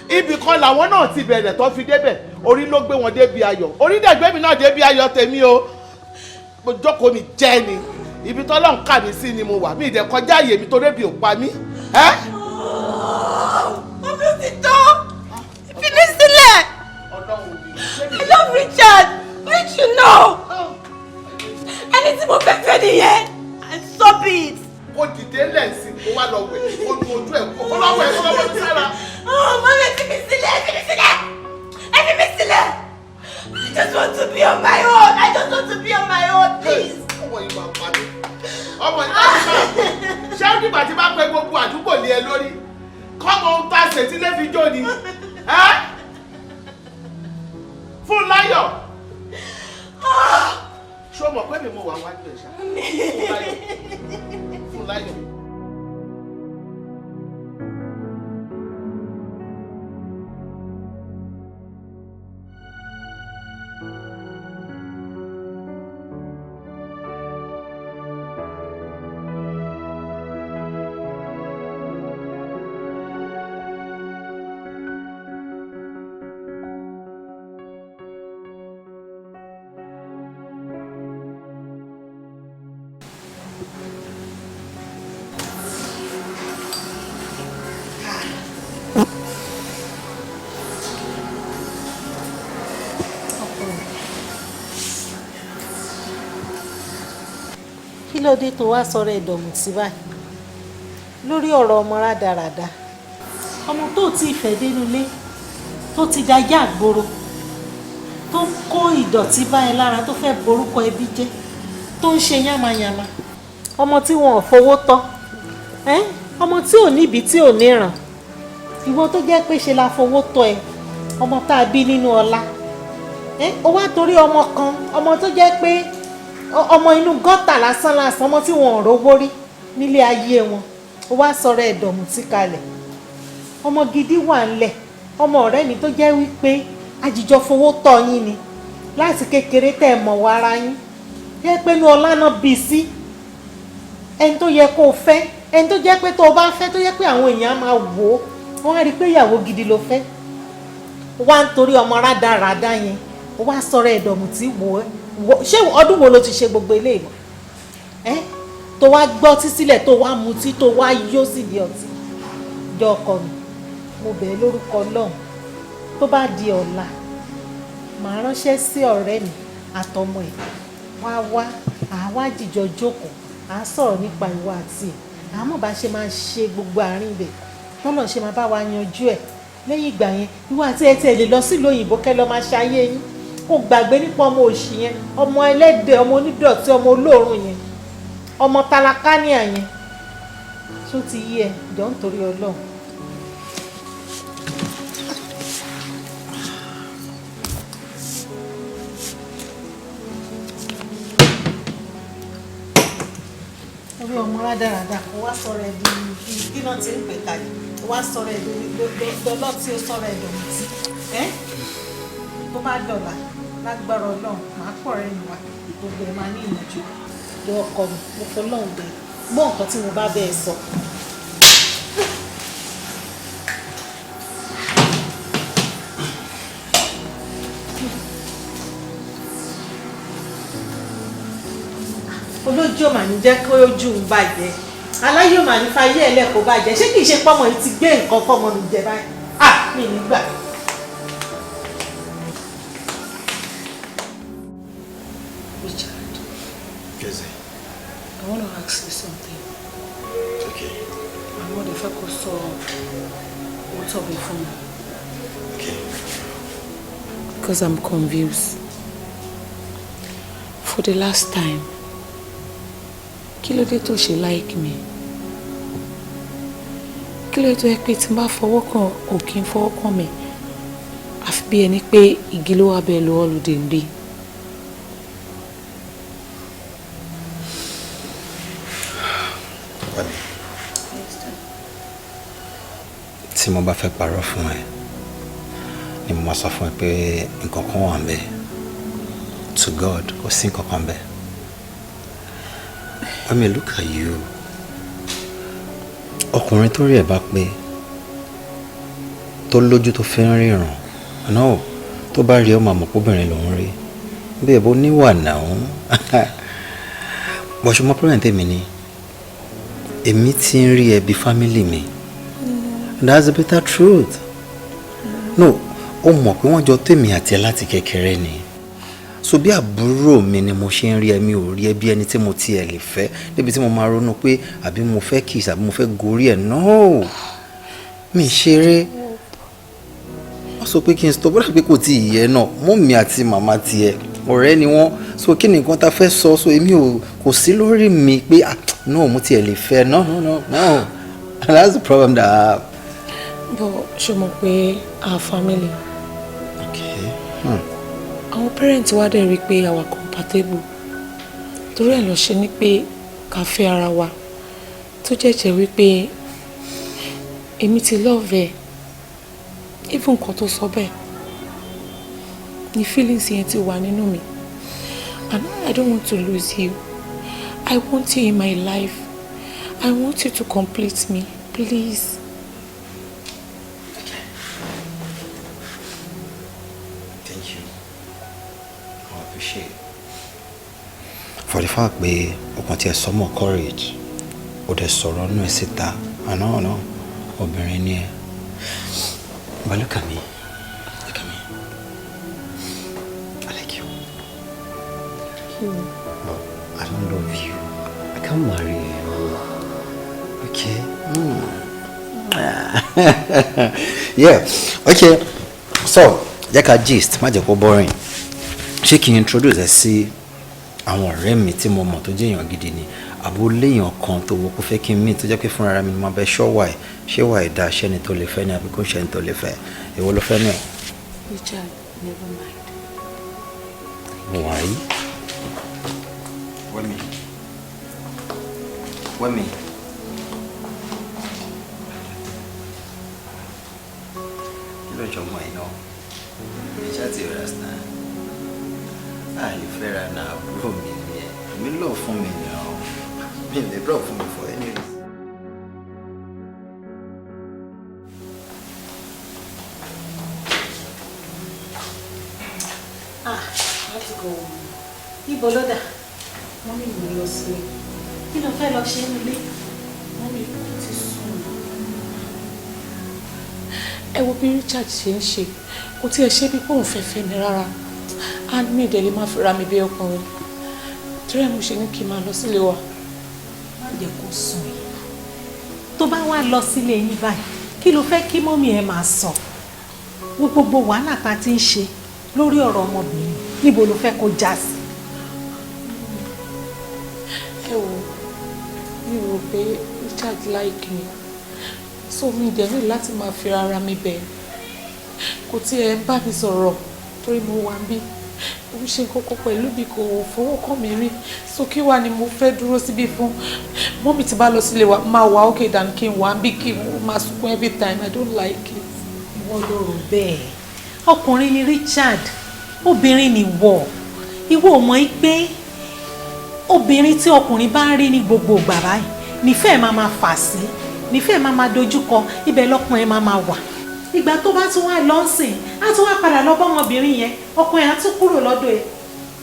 ibì kan làwọn náà ti bẹ̀rẹ̀ tó fi débẹ̀ orí ló gbé wọn débi ayọ̀ orí dẹ̀gbẹ́ mi náà débi ayọ̀ tèmi o mo jókòó mi jẹ́ ni ibi tọ́lọ́ ń kà mí sí ni mo wà mí ìdẹ̀ kọjá àyè mi tó débi ò pa mí. Ọbẹ̀ ti tán fi mí sílẹ̀. I love Richard. Don't you know? Ẹni tí mo fẹ́ fẹ́ nìyẹn. And stop it. Kò dìde lẹ́sìn kó wá lọ wẹ̀ kó nu ojú ẹ̀ kó lọ wẹ̀ kó lọ wẹ̀ sára. Mami fi mí sílẹ̀ fi mí sílẹ̀. Ẹ fi mí sílẹ̀. I just want to be on my own. I just want to be on my own, please. Ọmọ yìí máa pa mí. Ọmọ yìí máa pa mí. Ṣé ó dìgbà tí bá pẹ́ gbogbo àdúgbò lé ẹ lórí? Kọ́mọ ohun tá a ṣètí lé fi jó ni. Fún láyọ̀. Ṣé o mọ̀ pé mi mo wà wájú ẹ̀ ṣá? Fún láyọ̀. ló dé tó wá sọ̀rọ̀ ẹ̀dọ̀mùtí báyìí lórí ọ̀rọ̀ ọmọ rádaràda ọmọ tó ti fẹ́ dénú ilé tó ti dajá àgbòrò tó ń kó ìdọ̀tí bá ẹ lára tó fẹ́ borúkọ ẹbí jẹ́ tó ń ṣe yánmayànma ọmọ tí wọn ò fowó tọ́ ọmọ tí ò níbi tí ò níran ìwọ tó jẹ́ pé ṣe la fowó tọ́ ẹ ọmọ tá a bí nínú ọlá ó wá torí ọmọ kan ọmọ tó jẹ́ pé ọmọ inú gọ́tà lásán lásán ọmọ tí wọn ò rówó rí nílé ayé wọn ó wá sọ̀rọ̀ ẹ̀dọ̀mùtí kalẹ̀ ọmọ gidi wà ńlẹ̀ ọmọ ọ̀rẹ́ mi tó jẹ́ wípé àjìjọ fowó tọ́ yín ni láti kékeré tẹ́ ẹ mọ̀ wá ara yín jẹ́ pé inú ọlá náà bí sí ẹni tó yẹ kó o fẹ́ ẹni tó jẹ́ pé tó o bá fẹ́ tó jẹ́ pé àwọn èèyàn máa wò ó wọ́n á rí i pé ìyàwó gidi ló fẹ́ wá ń torí ọmọ rádaràda yẹn ó wá sọ̀rọ̀ ẹ̀dọ̀mùtí wò ó ṣé ọdún wo ló ti ṣe gbogbo eléyìí mọ́ tó wá gbọ́ tí sílẹ̀ tó wá mutí tó wá yó sídìí ọtí jọ ọkọ mi mo bẹ̀ ẹ́ lórúkọ Ọlọ́run tó bá di ọ̀la màá ránṣẹ́ sí ọ̀rẹ́ mi àtọmọ ẹ̀ wá àwa jìjọ jókòó à ń sọ̀rọ̀ nípa ìwà àti ẹ̀ àmọ́ bá ṣe máa ṣe gbogbo àárín ibẹ̀ tọ́lọ̀ ṣe máa bá wa yanjú ẹ̀ lẹ́yìn ìgbà yẹn ìwà àti ẹ̀ tẹ̀ lè lọ sílùú òyìnbó kẹ́ lọ máa ṣayé yín kó gbàgbé nípa ọmọ òṣì yẹn ọmọ ẹlẹ́dẹ̀ ọmọ onídọ̀tí ọmọ olóòórùn yẹn ọmọ tálákánìà yẹn tó ti yí ẹ jọ ń torí Ọlọ́run. orí ọmọ rádaràda kó wá sọ̀rọ̀ ẹ̀ di bí náà ti ń pè kalẹ̀ kó wá sọ̀rọ̀ ẹ̀ dọ́lọ́ tí ó sọ̀rọ̀ ẹ̀ dọ̀mùtí tó bá dọ̀là lágbára Ọlọ́run màá pọ̀ rẹ̀ nù wá gbogbo ẹ̀ máa ní ìyànjú lọ ọkọ mi mo fẹ́ lọ́hùn bẹ́ẹ̀ gbọ́ nǹkan tí mo bá bẹ́ẹ̀ sọ. olójú ò mà ní jẹ́ kó ojú ń bàjẹ́ aláyé ò mà ní fayé ẹ̀ lẹ́kọ̀ọ́ bàjẹ́ ṣé kìí ṣe pọ́mọ yìí ti gbé nǹkan fọ́mọ mi jẹ báyìí mi nígbà. I want to ask you something. Okay. I want to focus on what's up before me. Okay. Because I'm confused. For the last time, kí ló dé tó ṣe like me? Kí ló dé tó yẹ pé tí n bá fọwọ́ kàn ò kí n fọwọ́ kàn mi? Àfi bí ẹni pé igi ló wá bẹ́ẹ̀ lọ́wọ́ lóde ń bí. Tí mo bá fẹ́ parọ́ fún ẹ ni mo máa sọ fún ẹ pé nǹkan kan wà ńbẹ̀. To God, kò sí nǹkan kan ńbẹ̀. I mean, look at you. Ọkùnrin tó rí ẹ̀ bá pé tó lójú tó fi ń ríran náà tó bá rí ọ máa mọ̀ pé obìnrin lòún rí bẹ́ẹ̀ bó níwà náà bọ́sùmọ́ problem tèmi ni èmi ti ń rí ẹ bí family mi. That's the bitter truth. No, ó mọ̀ pé wọ́n jọ tèmi àti ẹ láti kékeré ni. So bí àbúrò mi ni mo ṣe ń rí ẹ mi ò rí ẹ bí ẹni tí mo tiẹ̀ lè fẹ́ débi tí mo máa ronú pé àbí mo fẹ́ kiss àbí mo fẹ́ gorí ẹ̀ no. Mi ṣeré. Wọ́n sọ pé kí n stop bọ́dà pé kò tí ì yẹ náà mọ́mì àti màmá tiẹ̀ ọ̀rẹ́ ni wọ́n so kí ni nǹkan ta fẹ́ sọ so èmi kò sí lórí mi pé no mo tiẹ̀ lè fẹ́ no. That's the problem that I have. But ṣé mo pé our family. Okay. Our parents wá dẹ̀ rí pé our compatible. Torí ẹ̀ lọ ṣe ni pé ká fẹ́ ara wa. Tó jẹ́jẹ́ wípé èmi ti love ẹ̀. Even nǹkan tó sọ bẹ́ẹ̀. Ni feelings yẹn ti wà nínú mi. And I don't want to lose you. I want you in my life. I want you to complete me. Please. For the fact pé ọkàn tí ẹ sọ mọ́ courage ó dẹ̀ sọ̀rọ̀ nú ẹ síta àná obìnrin ni ẹ. But look at me. I like you. But I don't love you. I can't marry him. Okay. Yeah. Okay. So, jẹ́ ká gist, má jẹ́ kó boring. Ṣé kí n introduce ẹ sí àwọn ọ̀rẹ́ mi tí mo mọ̀ tó jẹ́ èèyàn gidi ni? Àbó léèyàn kan tó wọ́n kó fẹ́ kí n meet tó jẹ́ pé fúnra mi ni mo bẹ ṣọ́ wà ẹ̀. Ṣé wà ẹ̀ dá ṣẹ́ni tó lè fẹ́ ni àbí kò ṣẹ́ni tó lè fẹ́? Èwo ló fẹ́ náà? Richard, never mind. Why? Wẹ́mi. Kí ló jọ mọ́ ẹ náà? Ìjà ti rẹ̀ sàn. Àyè fẹ́ra náà àbúrò mi ni ẹ̀. Mi lọ fún mi ni ọ́. Mi lè drop fún mi for any reason. Let's go. Ibo ló dà? Wọ́n ní ìwé lọ sílé. Kí ló fẹ́ lọ ṣe nílé? Wọ́n ní ìwé ti sùn. Ẹ wo bí Richard ṣe ń ṣe, kò tí ẹ ṣe bí pé òun fẹ́ fẹ́ mi rárá. A ní ìdẹ̀lẹ̀ máa fi ra mi bí ọkùnrin. Torí ẹ̀ mo ṣe ní kí n máa lọ sílé wa. Má jẹ́ kó sùn yìí. Tó bá wá lọ sílé yín báyìí, kí ló fẹ́ kí mọ́mí ẹ máa sọ? Gbogbo wàhálà tá a ti ń ṣe lórí ọ̀rọ̀ ọmọbìnrin níbo ló fẹ́ kó já sí? Ẹ wo, mi rò pé Richard like me. So mi dẹ̀ ní láti máa fi ara mi bẹ̀. Kò tí ẹ ń bá mi sọ̀rọ̀ torí mo wà bí. Ó ń ṣe kókó pẹ̀lú bí kò fọwọ́ kàn mí rí. So kí wá ni mo fẹ́ dúró síbí fún? Mọ́mì tí bá lọ sílé wa máa wà okay than kí n wà bí kí n máa sunkún every time. I don't like it. Ìwọ ló rò bẹ́ẹ̀. Ọkùnrin ni Richard, obìnrin ni wọ̀. Ìwọ ò mọ̀ pé obìnrin tí ọkùnrin bá ń rí ní gbogbo ìgbà báyìí nífẹ̀ẹ́ máa fà sí, nífẹ̀ẹ́ máa dojúkọ, ibẹ̀ lọ́kùnrin máa wà. Ìgbà tó bá tún wá lọ́sìn, á tún wá padà lọ bá ọmọbìnrin yẹn, ọkùnrin á tún kúrò lọ́dọ̀ ẹ̀.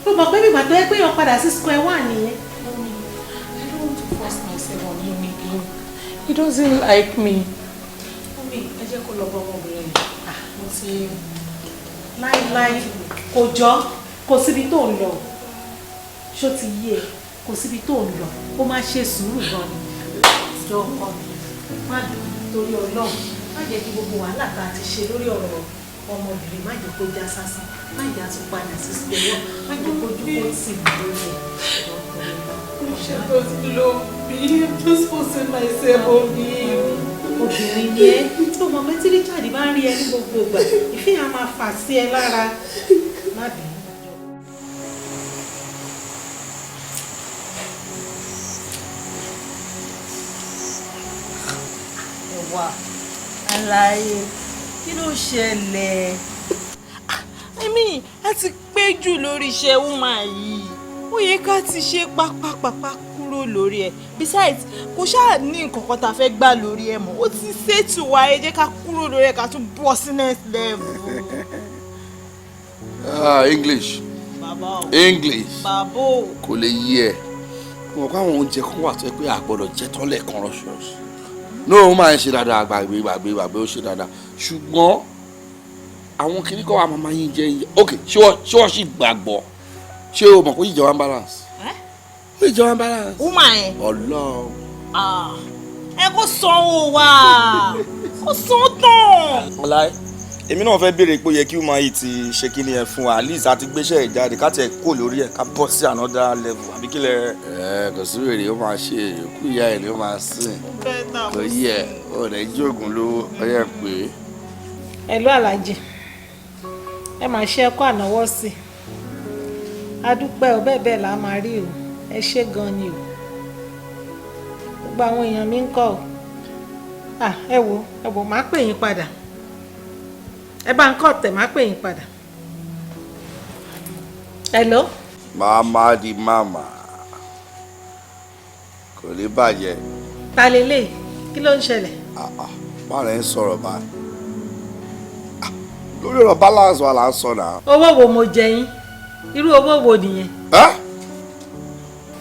Ló mọ̀ pé bígbà tó yẹ pé yàn padà sí square one nìyẹn. I don't want to force myself on him again. He doesn't like me. Mọ́mí, ẹ jẹ́ kó lọ bá ọmọbìnrin yẹn. Mo ti láíláí kò jọ, kò síbi tó ń lọ. Ṣó ti yé ẹ, kò síbi tó ń lọ. Ó máa ṣe sùúrù gan ni. Jọ ọkọ mi, má dùn torí Ọlọ́run. Má jẹ́ kí gbogbo wàhálà tá a ti ṣe lórí ọ̀rọ̀ ọmọbìnrin má jẹ́ kó já sásán. Má jẹ́ àtún padà sí sílẹ̀ wọ́n. Má jẹ́ kó dúró sí ìlú rẹ̀. Ṣé tó ti lọ bí? I'm just forcing myself on him. Obìnrin ni ẹ́ tó mọ̀ pé tí Richard bá ń rí ẹ ní gbogbo ìgbà ìfihàn máa fà sí ẹ lára. Má bínú. Ẹ̀wà aláyé kí ló ṣẹlẹ̀? Èmi a ti pé jù lórí iṣẹ́ woman yìí. Ó yẹ ká ti ṣe pápápápá kúrò lórí ẹ̀. Besides, kò ṣáà ní nǹkan kan tá a fẹ́ gbà lórí ẹ̀ mọ́. Ó ti ṣètò wa ẹ jẹ́ ká kúrò lórí ẹ̀ ká tún bọ́ sí next level. English. Bàbá o. English. Bàbá o. Kò lè yí ẹ. Mo kọ́ àwọn oúnjẹ kan wà tó yẹ pé a gbọ́dọ̀ jẹ tán lẹ́ẹ̀kan rọ́ṣọ́ọ̀ṣì. No, ó máa ń ṣe dáadáa gbàgbé ó ṣe dáadáa. Ṣùgbọ́n àwọn kìnnì kan wà máa yín jẹ yín. Ok, ṣé wọ́n sì gbàgbọ́? Ṣé o mọ̀ kó yìí jẹ́ one balance? Ó yìí jẹ́ one balance. Woman ẹ̀. Ọlọ́run. Ẹ kó sanwó wa. Kó san tán. Ọláì, èmi náà fẹ́ béèrè pé ó yẹ kí woman yìí ti ṣe kí ni ẹ fún wa. At least a ti gbéṣẹ́ ẹ̀ jáde ká tẹ̀ kó lórí ẹ̀ ká bọ́ sí another level. Àbí kí lẹ. Kò sí wèrè ó máa ṣe òkú ìyá ẹ̀ ni ó máa sìn. Kò yẹ ò lè jóògùn lówó ọyẹ pé. Hello Alhaji, ẹ máa ṣe ẹkọ ànáwọ́ sí i. Adúpẹ́ ò bẹ́ẹ̀ bẹ́ẹ̀ là á máa rí o, ẹ ṣé gan ni o. Gbogbo àwọn èèyàn mi ń kọ́ o. Ẹ wo máa pè yín padà. Ẹ bá ń kọ́ tẹ̀ máa pè yín padà. Hello. Mama di mama kò lè bàjẹ́. Ta lélẹ̀ kí ló ń ṣẹlẹ̀? Báwo lẹ ń sọ̀rọ̀ báyìí? Lórí ọ̀rọ̀ balance wa là ń sọ náà. Owó wo mo jẹ yín? Irú owó wo nìyẹn?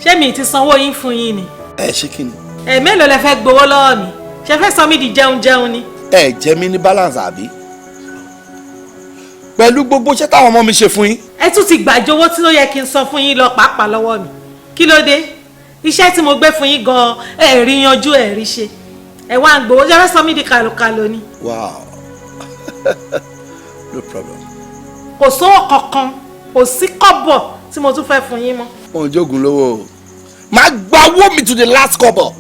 Ṣé mi ti sanwó yín fún yín ni? Ṣé kí ni? Mélòó lẹ fẹ́ gbowó lọ́wọ́ mi? Ṣé fẹ́ sọ mí di jẹun ni? Jẹ mí ní balance àbí? Pẹ̀lú gbogbo iṣẹ́ táwọn ọmọ mi ṣe fún yín. Ẹ tún ti gbàjọ owó tí ó yẹ kí n san fún yín lọ pàápàá lọ́wọ́ mi. Kí ló dé? iṣẹ́ tí mo gbé fún yín gan ẹ rí yanjú ẹ rí ṣe ẹ wá ń gbowó jẹ́rẹ́ sọ mí di kàlòkàlò ni. Wow. No problem. kò sówó kankan kò sí kọ́bọ̀ tí mo tún fẹ́ fún yín mọ́. Mo jogun lówó o. Máa gba owó mi to the last kọ́bọ̀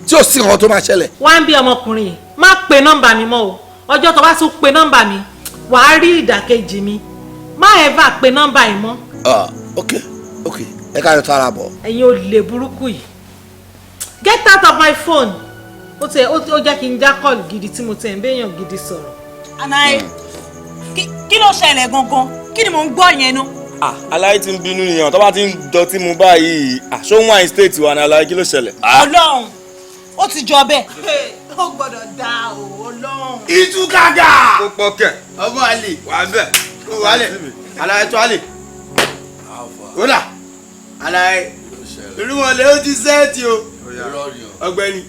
tí ò sí nǹkan tó máa ṣẹlẹ̀. wá ń bí ọmọkùnrin yìí má pe nọ́mbà mi mọ́ o ọjọ́ tó bá tún pe nọ́mbà mi wàá rí ìdàkejì mi má ever pe nọ́mbà yìí mọ́. Okay. Ẹ ká yọ tó ara bọ̀. ẹ̀yin ò lè burúkú yìí get out of my phone ó jẹ́ kí n já kọ́ọ̀lù gidi tí mo tẹ̀ ń béèyàn gidi sọ̀rọ̀. Ànáyé kí ló ṣẹlẹ̀ gangan kí ni mò ń gbọ́ yẹn nu. aláyé ti ń bínú nìyẹn tó bá ti ń dọtí mu báyìí ṣóhun wine state wa ni aláyé kí ló ṣẹlẹ̀. Ọlọ́run ó ti jọ bẹ́ẹ̀. ó gbọ́dọ̀ dá o Ọlọ́run. ìtúkàgà. ó pọ̀ kẹ̀ ọmọ àlè wà bẹ́ẹ̀ ó wà lẹ̀ aláyé tó àlè. ó là aláyé olúmọ̀lẹ́ ó ti sẹ́ẹ̀tì o ọ̀gbẹ́ni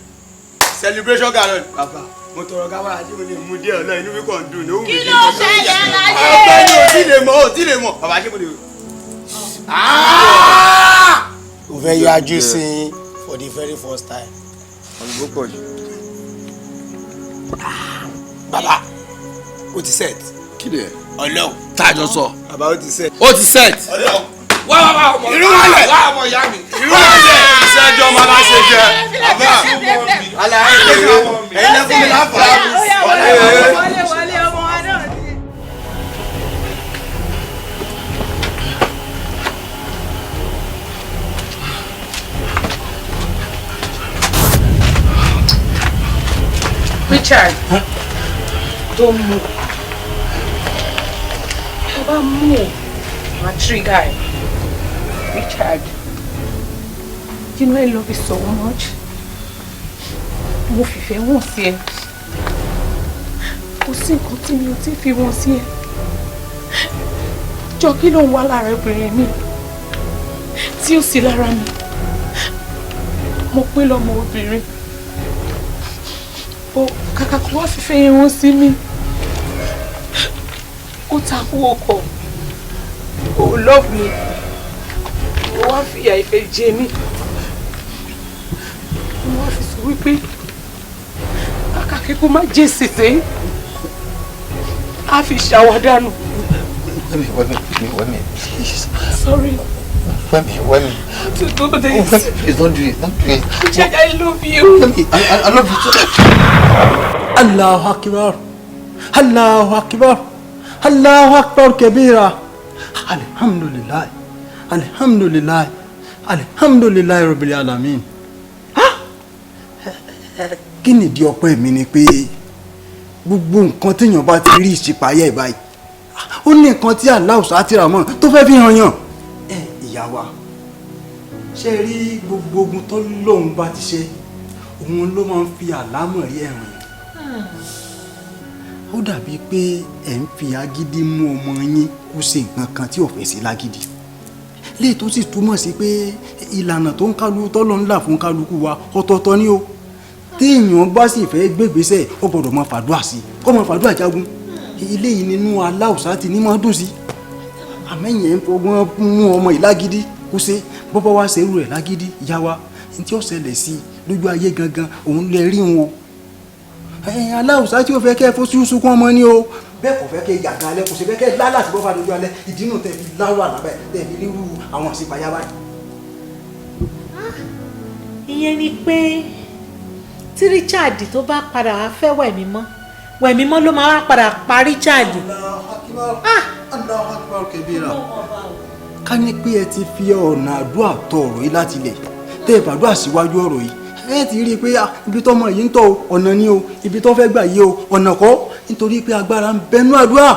celebration gallon bàbá mo tọrọ kámẹ́rà tí mo lè mú díẹ̀ ọ̀nà inú mi kàn dùn ní òun mi. kí ló ṣẹlẹ̀ aláyé. ọ̀gbẹ́ni ò tí lè mọ̀ bàbá ṣé mo lè. o fẹ́ yájú sí i for the very first time. ọ̀nùbó pọ̀ jù. bàbá o ti set. Kí ni ẹ? Ọlọ́run. Tá a jọ sọ. bàbá ó ti set. Ó ti set. Ọlọ́run. Wá ọmọ. Irú wálẹ̀. Wá ọmọ ìyá mi. Irú wálẹ̀. Iṣẹ́ ẹjọ́ máa bá ṣe jẹ. Bàbá aláyé ẹ̀yin lẹ́kùn mi láǹfààní. wọlé ọmọ wa náà ti. Richard, don't move. Don't move. My trigger. Richard, you know I love you so much. Mo fìfẹ́ wọ̀n sí ẹ. Kò sí nǹkan tí mi ò tí fi wọ̀n sí ẹ. Jọ kí ló ń wá lára obìnrin mi tí ó sì lára mi. Mo pé lọ́mọ obìnrin. Ó kàkà kó wá fìfẹ́ yẹn wọ́n sí mi. Ó takú ọkọ̀. Ó love me. Ó wá fìyà ìfẹ́ jẹ mí. Mo wá fi sọ wípé kàkà kí kó má jẹ́ sèse. A fi ṣàwádànù. Wẹ́mi, please. Sorry. Wẹ́mi. To do this. Oh, Wẹ́mi, please don't do it. Richard, I love you. Wẹ́mi, I love you too. Allahu Akbar. Allahu Akbar. Allahu Akbar kabira. Alhamdulillah. Alhamdulillah. Alhamdulillah rabbil alamin. Kí ni ìdí ọpẹ́ mi ni pé gbogbo nǹkan téèyàn bá ti rí ìṣípayá ẹ̀ báyìí ó ní nǹkan tí Allah sátìrà mọ́ tó fẹ́ fi hàn yàn. Ìyá wa ṣe rí gbogbo ogun tó lóun bá ti ṣe òun ló máa ń fi àlámọ̀rí ẹ̀ hàn yàn. Ó dàbí pé ẹ̀ ń fi agídí mú ọmọ yín kó ṣe nǹkan kan tí ò fẹ́ sí lágídí léè tó sì túmọ̀ sí pé ìlànà tó ń kálukú tọ́lọ́ ńlá fún kálukú wa ọ̀tọ̀ọ̀tọ̀ ni o téèyàn bá sì fẹ́ gbégbèsè ó gbọ́dọ̀ máa fàdúrà sí i kó máa fàdúrà jagun ilé yìí nínú aláùsá ti ní máa dùn sí àmẹ́yìn ẹ̀ ń fọgbọ́n mú ọmọ yìí lágídí kó ṣe bọ́bọ́ wá ṣerú rẹ̀ lágídí ìyá wa ní tí ó ṣẹlẹ̀ sí i lójú ayé gangan òun lè rí wọn o aláùsá tí ó fẹ́ kẹ́ fó sunkún ọmọ ni o bẹ́ẹ̀ kò fẹ́ kẹ́ yàgàn alẹ́ kò sì fẹ́ kẹ́ lálà sí bọ́fà lójú alẹ́ ìdínú tẹ̀ fi láwà lábẹ́ tẹ̀ fi rírú àwọn àṣepayá báyìí. ìyẹn ni pé tí Richard tó bá padà wá fẹ́ wẹ̀mí mọ́ ló máa wá padà pa Richard. Allahu Akbar kabira. Ká ní pé ẹ ti fi ọ̀nà àdúrà tọ ọ̀rọ̀ yìí láti lẹ̀ tẹ́ ẹ bàdúrà síwájú ọ̀rọ̀ yìí ẹ ti rí i pé ibi tọ́mọ yìí ń tọ̀ ọ̀nà ni o ibi tó fẹ́ gbà yìí o ọ̀nà kọ́ nítorí pé agbára ń bẹnu àdúrà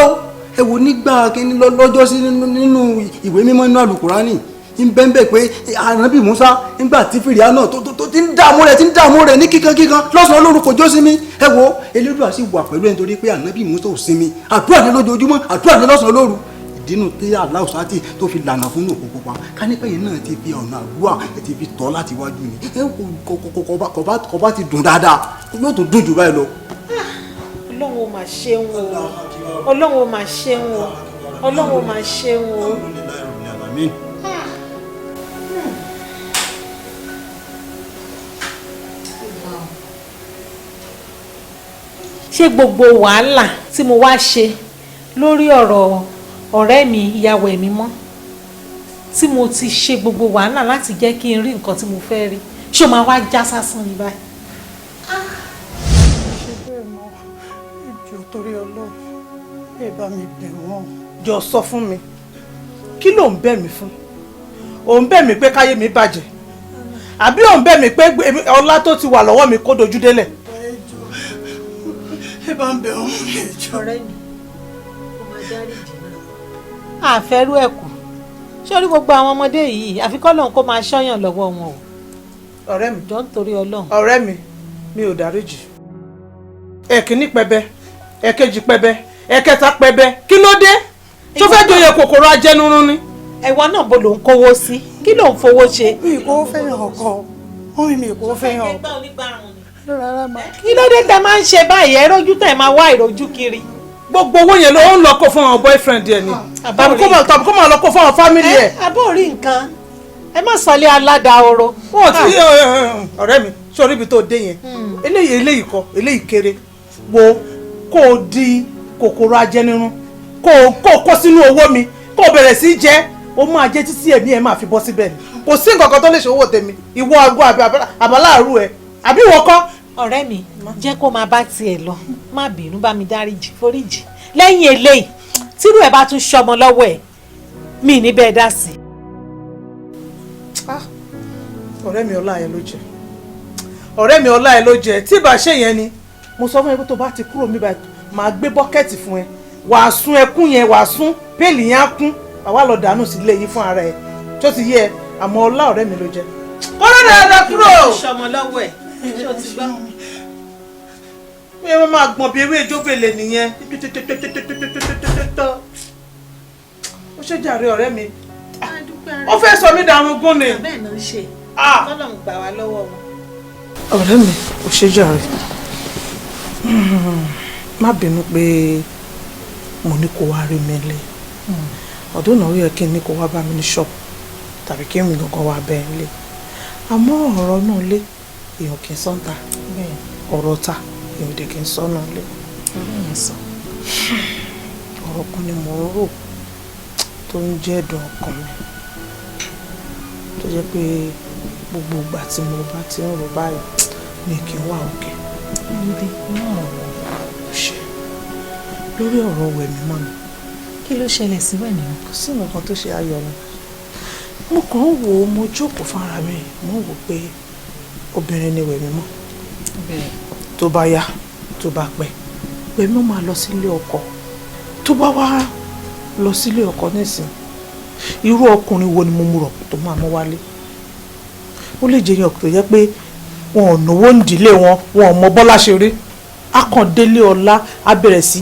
o ẹ wò nígbà kíní lọ́jọ́ sí nínú ìwé mímọ́ nínú àlùkùránì ń bẹ́ńbẹ́ pé ànábì Musa nígbà tí fìrìà náà tó ti ń dààmú rẹ̀ ní kíkan lọ́sàn-án lóru kò jó sí mi ẹ wo Elédùà sì wà pẹ̀lú ẹ̀ nítorí pé ànábì Musa ò sinmi àdúrà ní lójoojúmọ́ àdúrà ní lọ́sàn-án lóru ìdínú tí Allah sátì tó fi lànà fún òkú pupa kánípẹ̀yìn náà ti fi ọ̀nà àdúrà ẹ ti fi tọ́ láti wájú ni kò bá ti dùn dáadáa yóò tún dùn jù báyìí lọ. Ọlọ́run ó máa ṣeun o Ọlọ́run ó máa ṣeun o Ọlọ́run ó máa ṣeun o. ṣé gbogbo wàhálà tí mo wá ṣe lórí ọ̀rọ̀ ọ̀rẹ́ mi ìyàwó ẹ̀mí mọ́ tí mo ti ṣe gbogbo wàhálà láti jẹ́ kí n rí nǹkan tí mo fẹ́ rí ṣé o máa wá já sásán ní báyìí. ṣe bẹ́ẹ̀ mọ́ ìjọ torí ọlọ́run ẹ bá mi bẹ̀ wọ́n. jọ sọ fún mi kí ló ń bẹ̀ mí fún? ò ń bẹ̀ mí pé káyé mi bàjẹ́ àbí ò ń bẹ̀ mí pé ọlá tó ti wà lọ́wọ́ mi kó dojú délẹ̀. ẹ bá ń bẹ̀ wọ́n ẹjọ́. ọ̀rẹ́ mi ó máa dárí jìnnà. àfẹ́rú ẹ̀ kù ṣé orí gbogbo àwọn ọmọdé yìí àfi kọ́lọ́hún kó máa ṣọ́yàn lọ́wọ́ wọn o. ọ̀rẹ́ mi jọ ń torí ọlọ́run. ọ̀rẹ́ mi ò dáríjì. ẹ̀kíní pẹbẹ ẹ̀kejì pẹbẹ ẹ̀kẹta pẹbẹ kí ló dé tó fẹ́ joyè kòkòrò ajẹnurun ni. ẹ̀wọ̀n náà bó ló ń kówó sí kí ló ń fowó ṣe. mi kò fẹ́yàn ọkọ ohun mi kò fẹ́yàn ọkọ. kí ló dé tẹ máa ń ṣe báyìí ẹ rójú tẹ máa wá ìrójú kiri. gbogbo owó yẹn ló ń lọ kó fún àwọn boyfriend ẹ ni tàbí kó máa lọ kó fún àwọn family ẹ. àbó rí nǹkan ẹ má sọlé aládàáhoro. wọn ti ọ̀rẹ́ mi sórí ibi tó dé yẹn eléyìí kọ́ eléyìí kéré wo kó o di kòkòrò ajẹnirun kó o kó sínú owó mi kó o bẹ̀rẹ̀ sí í jẹ ó máa jẹ títí ẹ̀mí ẹ̀ máa fi bọ́ síbẹ̀ ni kò sí nǹkan kan tó lè ṣe owó tèmi ìwọ àgọ́ àbáláàrú ẹ àbí ìwọ kọ́. ọ̀rẹ́ mi jẹ́ kó máa bá tiẹ̀ lọ má bínú bá mi dáríjì foríjì lẹ́yìn eléyìí tírú ẹ̀ bá tún ṣọmọ lọ́wọ́ ẹ̀ mi ní bẹ́ẹ̀ dá sí. ọ̀rẹ́ mi ọlá ẹ ló jẹ ọ̀rẹ́ mi ọlá ẹ ló jẹ tí ìbá ṣe yẹn ni mo sọ fún ẹ pé tó bá ti kúrò mi báyìí máa gbé bọ́kẹ́ẹ̀tì fún ẹ wàá sún ẹkún yẹn wàá sún péèlì yẹn á kún àwa lọ dànù sílé yìí fún ara ẹ tó ti yẹ àmọ́ ọlá ọ̀rẹ́ mi ló jẹ. kọ́lá dáadáa kúrò. ṣọmọ lọ́wọ́ ẹ̀ ṣé o ti gbọ́. mi ò máa gbọ̀n bí ewé ìjóbèlè nìyẹn. ó ṣe jàre ọ̀rẹ́ mi ó fẹ́ sọ mí dàrún gún ni. bẹ́ẹ̀ náà ń ṣe kọ́lọ̀ ń gbà wá lọ́wọ́ wọn. ọ̀rẹ́ mi ó ṣe jàre má bínú pé mo ní kó wá rí mi lé ọdún náà ó yẹ kí n ní kó wá bá mi ní ṣọ́ọ̀bù tàbí kí n gangan wá bẹ́ẹ̀ lé àmọ́ ọ̀rọ̀ náà lé èèyàn kì í sọ́ńtà ọ̀rọ̀ ta èèyàn dè kì í sọ́nà lé ọ̀rọ̀ kan ni mò ń rò tó ń jẹ́ ẹ̀dùn ọkàn mi tó jẹ́ pé gbogbo ìgbà tí mo bá ti ń rò báyìí mi kì í wà òkè lórí ọ̀rọ̀ wẹ̀mí mọ́ ni. kí ló ṣẹlẹ̀ sí wẹ̀mí mọ́. kò sí nǹkan tó ṣe ayọ̀ mi mo kàn ń wò ó mo jókòó fúnra mi mo ń wò pé obìnrin ni wẹ̀mí mọ́ tó bá yá tó bá pẹ́ wẹ̀mí mọ́ máa lọ sílé ọkọ tó bá wá lọ sílé ọkọ nísìn irú ọkùnrin wo ni mo mú rọ̀ tó máa mú wálé ó lè jẹ́ yàn tó yẹ pé wọn ò náwó nídìílé wọn ò mọ bọ́lá ṣe rí akọ̀ndélé ọlá á bẹ̀rẹ̀ sí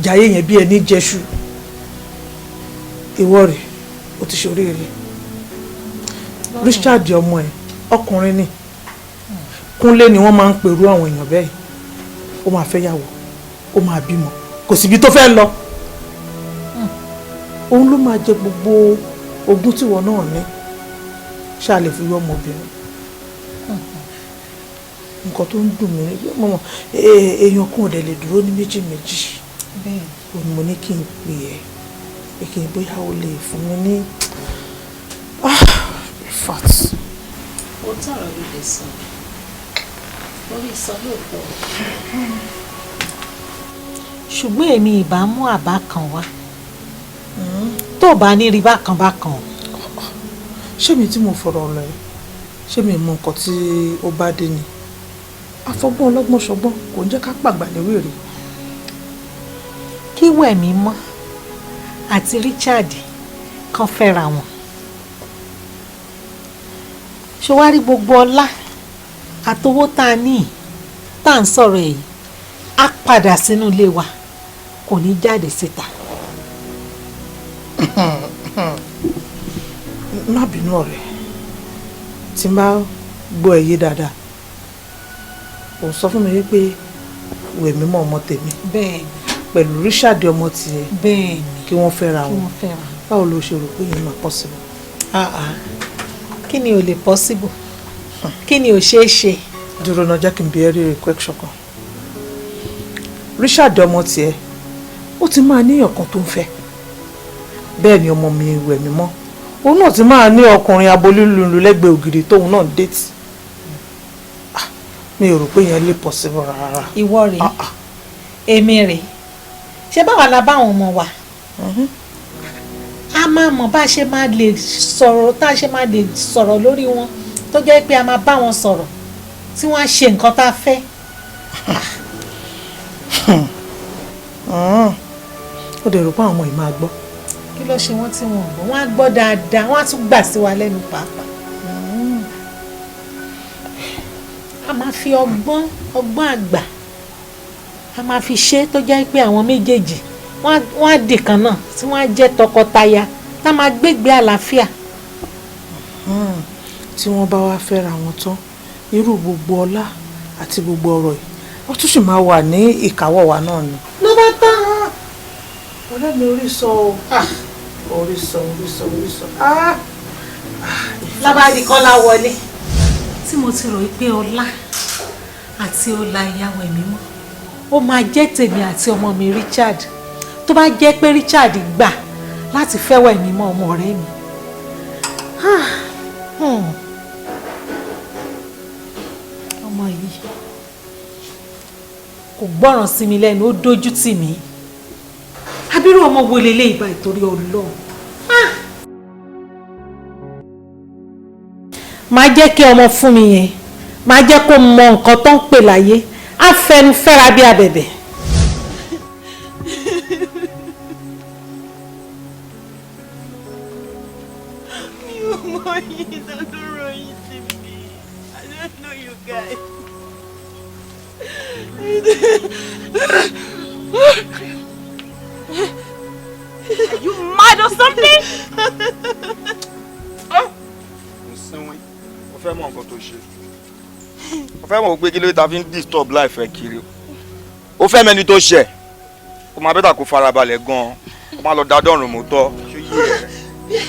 jayé yẹn bí ẹni jẹ́ṣu ìwọ rẹ̀ ó ti ṣoríire Richard ọmọ ẹ̀ ọkùnrin ni Kúnlé ni wọ́n máa ń pèrú àwọn èèyàn bẹ́ẹ̀ ó máa fẹ́ yàwó ó máa bímọ kò síbi tó fẹ́ lọ òun ló máa jẹ gbogbo ogún tíwọ náà ní ṣáà lè fi yọ ọmọbìnrin nǹkan tó ń dùn mí mọ́ èèyàn kan ò dẹ̀ lè dúró ní méjì méjì òun mo ní kí n pè ẹ́ pé kí n bóyá o lè fún mi ní fat. ó tọrọ ló lè sọ orí sọ lóòótọ́ ṣùgbọ́n èmi ìbá mú àbá kan wá tó bá ní rí bákan bákan. ṣé mi tí mo fọ̀rọ̀ lọ ẹ́ ṣé mi mọ nǹkan tí ó bá dé ni afọgbọ́n ọlọ́gbọ́n ṣọgbọ́n kò ń jẹ́ ká pàgbà léwèrè. kí wẹ̀mí mọ́ àti Richard kan fẹ́ra wọn ṣé wàá rí gbogbo ọlá àtowó tá a ní tá à ń sọ̀rọ̀ èyí á padà sínú ilé wa kò ní jáde síta. má bínú ọ̀rẹ́ tí n bá gbọ́ ẹ yé dáadáa ò sọ fún mi wípé wẹ̀mí mọ́ ọmọ tèmi pẹ̀lú Richard ọmọ tiẹ̀ kí wọ́n fẹ́ra wọn báwo ló ṣe rò pé yẹn máa possible. kí ni ò lè possible kí ni ò ṣeé ṣe. dúró náà jẹ́ kí n bí ẹ rí question kan Richard ọmọ tiẹ̀ ó ti máa ní ọ̀kan tó ń fẹ́ bẹ́ẹ̀ ni ọmọ mi ìwẹ̀ mi mọ́ òun náà ti máa ní ọkùnrin abolúlùlù lẹ́gbẹ̀ẹ́ ògiri tóun náà ń déètì mi ò rò pé yẹn lè possible rárá. ìwọ rèé èmi rèé ṣé báwa la bá àwọn ọmọ wa a máa mọ̀ bá a ṣe máa lè sọ̀rọ̀ tá a ṣe máa lè sọ̀rọ̀ lórí wọn tó jẹ́ pé a máa bá wọn sọ̀rọ̀ tí wọ́n á ṣe nǹkan tá a fẹ́. ó dẹ̀ rò pé àwọn ọmọ yìí máa gbọ́. kí ló ṣe wọ́n tí wọ́n gbọ́ wọ́n á gbọ́ dáadáa wọ́n á tún gbà sí wa lẹ́nu pàápàá. a máa fi ọgbọ́n àgbà a máa fi ṣe tó jẹ́ pé àwọn méjèèjì wọ́n á dì kan náà tí wọ́n á jẹ́ tọkọtaya tá a máa gbégbé àlàáfíà. tí wọ́n bá wá fẹ́ra wọn tán irú gbogbo ọlá àti gbogbo ọrọ̀ yìí wọ́n tún sì máa wà ní ìkáwọ́ wa náà ni. ló bá tán. ọ̀rẹ́ mi orí sọ o orí sọ. lábàdí kọ́lá wọlé tí mo ti rò pé ọlá àti ọlá ìyàwó ẹ̀mí mọ́ ó máa jẹ́ tèmi àti ọmọ mi Richard tó bá jẹ́ pé Richard gbà láti fẹ́wọ̀ ẹ̀mí mọ́ ọmọ ọ̀rẹ́ mi. ọmọ yìí kò gbọ́ràn sí mi lẹ́nu ó dójú tì mí abirú ọmọ wo lélẹ́yìí bá ìtorí Ọlọ́run. máa jẹ́ kí ọmọ fún mi yẹn máa jẹ́ kó mọ nǹkan tó ń pè láyé á fẹnu fẹ́ra bí abẹ̀bẹ̀. mi ò mọ yìí lọ́dúnrún yìí sí mi I don't know you guys. Are you mad or something? Mo fẹ́ mọ nǹkan tó ṣe. Mo fẹ́ mọ̀ pé kí ló ta fi ń disturb life ẹ kiri. Ó fẹ́ mẹ́ni tó ṣẹ̀. Ó máa bẹ́tà kó farabalẹ̀ gan-an. Ó máa lọ da dọ́rùn mọ́ tọ́. Ṣé yí ẹ̀?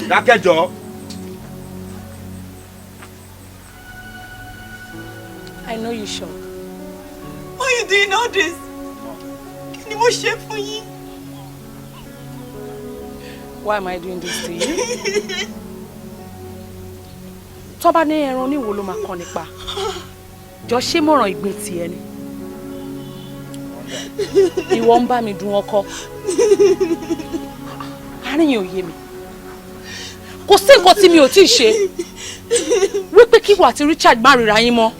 Dákẹ́jọ́. I know you sure. Why are you doing all this? Kí ni mo ṣe fún yín? Why am I doing this to you? Tó bá ní ẹran oníwo ló máa kọ́ nípa. Jọ ṣé mọ̀ràn ìgbín tiẹ̀ ni. Ìwọ ń bá mi dun ọkọ. Àárín yìí ò yé mi. Kò sí nǹkan tí mi ò tíì ṣe. Wípé kí ìwọ àti Richard má ríra yín mọ́.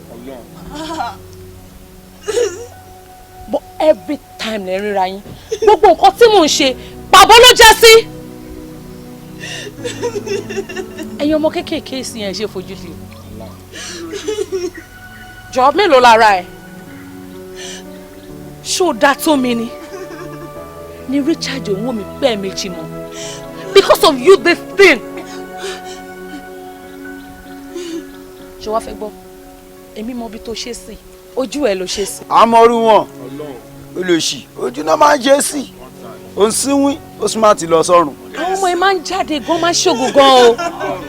But every time lẹ ríra yín. Gbogbo nǹkan tí mò ń ṣe pàbó ló jẹ́ sí. Ẹ̀yin ọmọ kéékèèké sí yẹn ṣe fojú di. Jọ mélòó lára ẹ̀? Ṣó dá tó mi ni? Ni Richard òun wò mí pẹ́ẹ́ méjì mọ́. Because of you this thing. Ṣé wàá fẹ́ gbọ́? Èmi mọ bí tó ṣe sí. Ojú ẹ̀ ló ṣe sí. àmọ́rú wọn olóṣì ojú náà máa ń ṣe sí ó ń sínwín ó sì máa ti lọ sọ́run. Àwọn ọmọ ẹ máa ń jáde gan máa ń ṣògo gan o.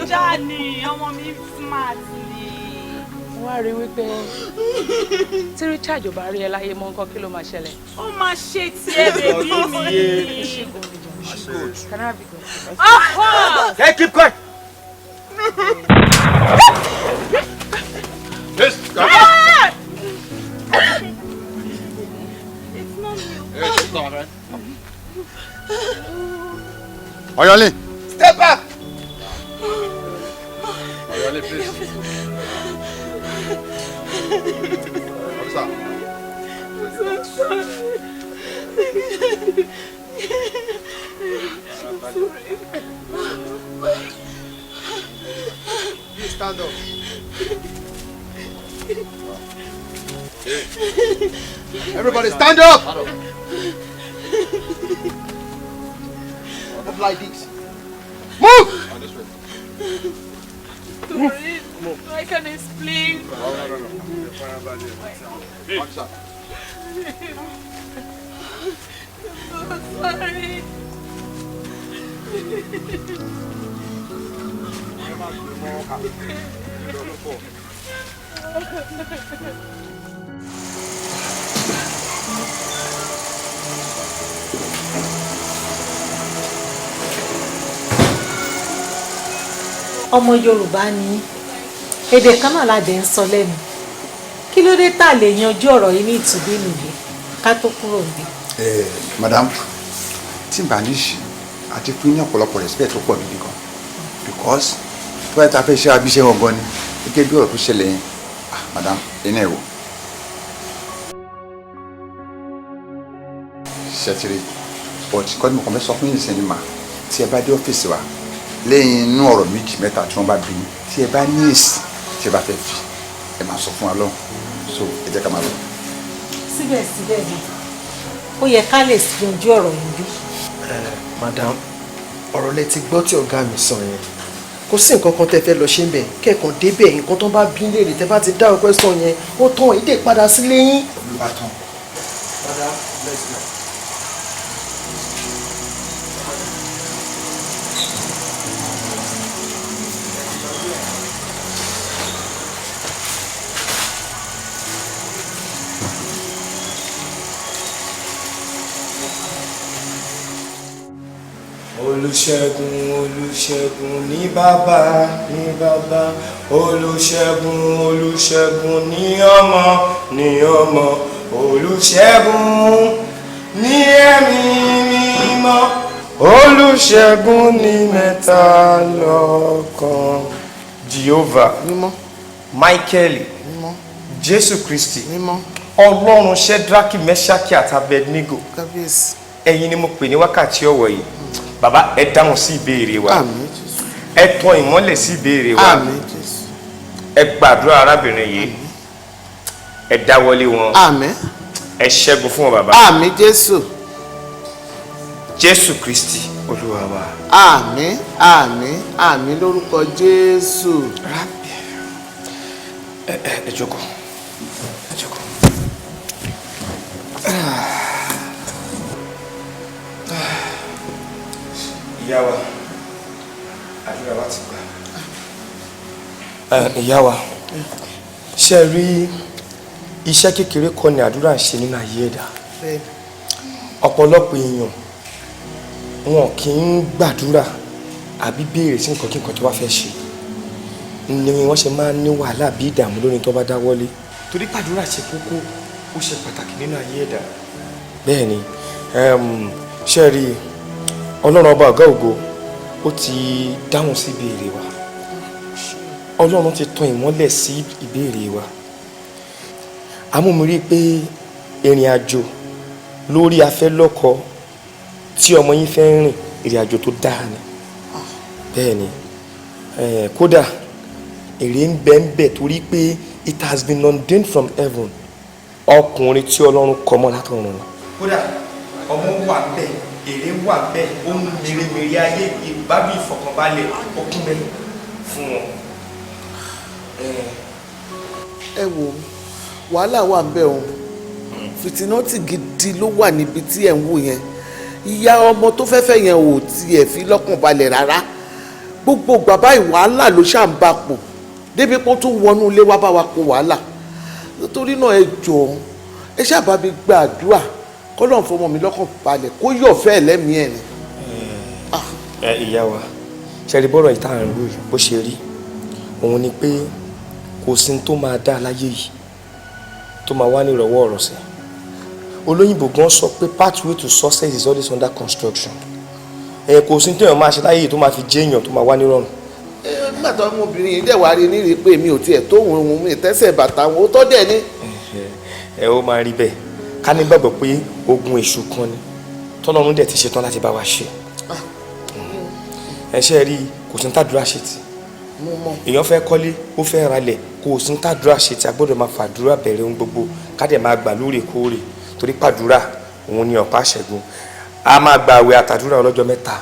Jáde ọmọ mi smart ni. Wọ́n á rí wípé tí Richard ò bá rí ẹ láyé mọ́ nǹkan kí ló máa ṣẹlẹ̀? Ó máa ṣe tiẹ̀ bèbí mi. Can I be good? Hey, keep quiet. Yes, It's not me. It's not, right? Oyole, step back. Oyole, please. Officer. I'm so sorry. You stand up. Everybody stand up. Move like this. Move. On this way. Move. I can explain. No. Officer. I'm so sorry. ọmọ Yorùbá ni èdè kan náà la dẹ̀ ń sọ lẹ́nu kí ló dé tá lè yanjú ọ̀rọ̀ yìí ní ìtùbí nìyí ká tó kúrò níbí. Madam tí n bá ní ṣe àti fún ní ọ̀pọ̀lọpọ̀ respect tó pọ̀ níbi kan because tó bá yẹ ta fẹ́ ṣe abiṣẹ́ wọn gan ni gẹ́gẹ́ bí ọ̀rọ̀ tó ṣẹlẹ̀ yẹn madam ẹni ẹ̀ wò. ṣètìrì but kọ́ ni mo kàn fẹ́ sọ fún yín sẹ́ni mà tí ẹ bá dé ọ́fíìsì wa lẹ́yìn inú ọ̀rọ̀ méjì mẹ́ta tí wọ́n bá bí tí ẹ bá ní èsì tí ẹ bá fẹ́ fi ẹ máa sọ fún wa lọ́hùn so ẹ jẹ́ ká máa lọ. síbẹ̀síbẹ̀ ni ó yẹ ká lè yanjú ọ̀rọ̀ yìí bí. madam ọ̀rọ̀ lẹ ti gbọ́ tí ọ̀gá mi sọ yẹn kò sí nǹkan kan tẹ́ fẹ́ lọ ṣe ń bẹ̀ kẹ́ẹ̀kan débẹ̀ nǹkan tó bá bí léèrè tẹ́ bá ti dáhùn question yẹn ó tán ìdè padà sílé yín. olùbátan. madam let's go. Olùṣègùn Olùṣègùn ní bàbá Olùṣègùn Olùṣègùn ní ọmọ Olùṣègùn ní ẹ̀mí mímọ́ Olùṣègùn ní mẹ́ta lọ́kan. Jehovah mímọ́, Michael mímọ́, Jésù Kristi mímọ́, Ọlọ́run Ṣẹ́drákì Mẹ́ṣákì àti Abednego. Kábíyèsí. Ẹ̀yin ni mo pè ní wákàtí ọ̀wọ̀ yìí. Bàbá ẹ dáhùn sí ìbéèrè wa. Àmín Jésù. Ẹ tàn ìmọ́lẹ̀ sí ìbéèrè wa. Àmín Jésù. Ẹ gbàdúrà arábìnrin yìí. Ẹ dáwọ́lé wọn. Àmín. Ẹ ṣẹ́gun fún wọn bàbá. Àmín Jésù. Jésù Kristi Olúwa wa. Àmín àmín àmín lórúkọ Jésù. Ẹ jókòó. Ẹ jókòó. Ìyá wa, àdúrà wa ti gbà. Ìyá wa, ṣe rí iṣẹ́ kékeré kọ́ ni àdúrà ń ṣe nínú ayé ẹ̀dá. Ọ̀pọ̀lọpọ̀ èèyàn wọn kì í gbàdúrà àbí béèrè sí nǹkan kí nǹkan tó wá fẹ́ ṣe. Ni wọ́n ṣe máa ń ní wàhálà bí ìdààmú lórí tó bá dáwọ́lé. Torí pàdúrà ṣe kókó, ó ṣe pàtàkì nínú ayé ẹ̀dá. Bẹ́ẹ̀ ni, ṣe rí Ọlọ́run ọba ọ̀gá ògo ó ti dáhùn sí ìbéèrè wa. Ọlọ́run ti tan ìmọ́lẹ̀ sí ìbéèrè wa. Amúmi rí pé ìrìn àjò lórí afẹ́lọ́kọ tí ọmọ yín fẹ́ rìn ìrìn àjò tó dáa ni. Bẹ́ẹ̀ ni, kódà èrè ń bẹ torí pé it has been ordained from heaven. Ọkùnrin tí Ọlọ́run kọ mọ́ látọ̀run ni. Kódà ọmọ wà bẹ́ẹ̀, èrè wà bẹ́ẹ̀, ohun mèremère ayé ìbábí ìfọ̀kànbalẹ̀ ọkùn mẹ́rin fún wọn. Ẹ wo wàhálà wà ń bẹ o fìtínọ́tì gidi ló wà níbi tí ẹ̀ ń wò yẹn ìyá ọmọ tó fẹ́fẹ́ yẹn ò tiẹ̀ fi lọ́kàn balẹ̀ rárá gbogbo bàbá ìwàhálà ló ṣà ń bá pò débi pé ó tún wọnú ilé wá bá wa kó wàhálà nítorí náà ẹ jọ̀ọ́ ẹ ṣàbá mi gbàdúrà kọ́lọ́n fọmọ mi lọ́kàn balẹ̀ kó yọ̀ fẹ́ lẹ́mìí ẹ̀ ni. Ìyá wa ṣẹ́rí bọ́rọ̀ ìta àrùn yìí bó ṣe rí òun ni pé kò sí tó máa dá láyé yìí tó máa wá ní ìrọ̀wọ́ ọ̀rọ̀ sí. Olóyìnbó gan sọ pé pathway to success is always under construction. Kò sí téèyàn máa ṣe láyé yìí tó máa fi jẹ́ èèyàn tó máa wá ní rọrùn. Nígbà tó ọmọbìnrin yìí dẹ̀ wá rí ní rí pé mi ò tiẹ̀ tó òun mi tẹ́sẹ̀ bàtà òun ó tọ́ dẹ̀ ní. Ó máa rí bẹ́ẹ̀ ká ní gbàgbọ́ pé ogun èṣù kan ni tọ́lọ́run dẹ̀ ti ṣetán láti bá wa ṣe. Ṣe rí kò sí ní tàdúrà ṣe tì èèyàn fẹ́ kọ́lé ó fẹ́ ralẹ̀ kò sí ní tàdúrà ṣe tì a gbọ́dọ̀ máa fàdúrà bẹ̀rẹ̀ ohun gbogbo ká dẹ̀ máa gbà lóòrèkóòrè torí pàdúrà òun ni ọ̀pá ṣẹ́gun a máa gba àwẹ̀ àtàdúrà ọlọ́jọ́ mẹ́ta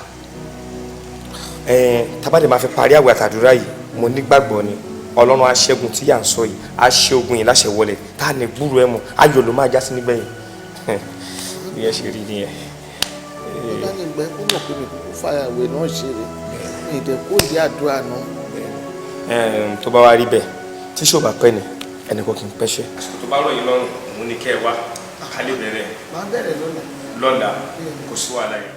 tábàdé máa fi parí àwẹ̀ àtàdúrà yìí mo nígbàgbọ́ ni Ọlọ́run á ṣẹ́gun tí yà ń sọ yìí á ṣe ogun yìí láṣẹ wọlé tá a ní gbúrú ẹ̀ mọ̀ ayọ̀ ló máa já sí nígbẹ̀yìn bí ẹ ṣe rí nìyẹn. ọ̀la ní ìgbà ẹ̀kọ́ mọ̀ pé mi kò fàyà àwẹ̀ náà ṣe rè mi ìdẹ̀kọ́ ìdí àdúrà náà. Tó bá wá rí bẹ́ẹ̀ tí ṣò bá pẹ́ ni ẹnìkan kì í pẹ́ṣẹ́. tó bá rọ̀ yín lọ́rùn òun ni kẹ́ ẹ wá ká lè bẹ̀rẹ̀. máa bẹ̀rẹ̀ lọ́la. lọ́la kò sí wàhálà yẹn.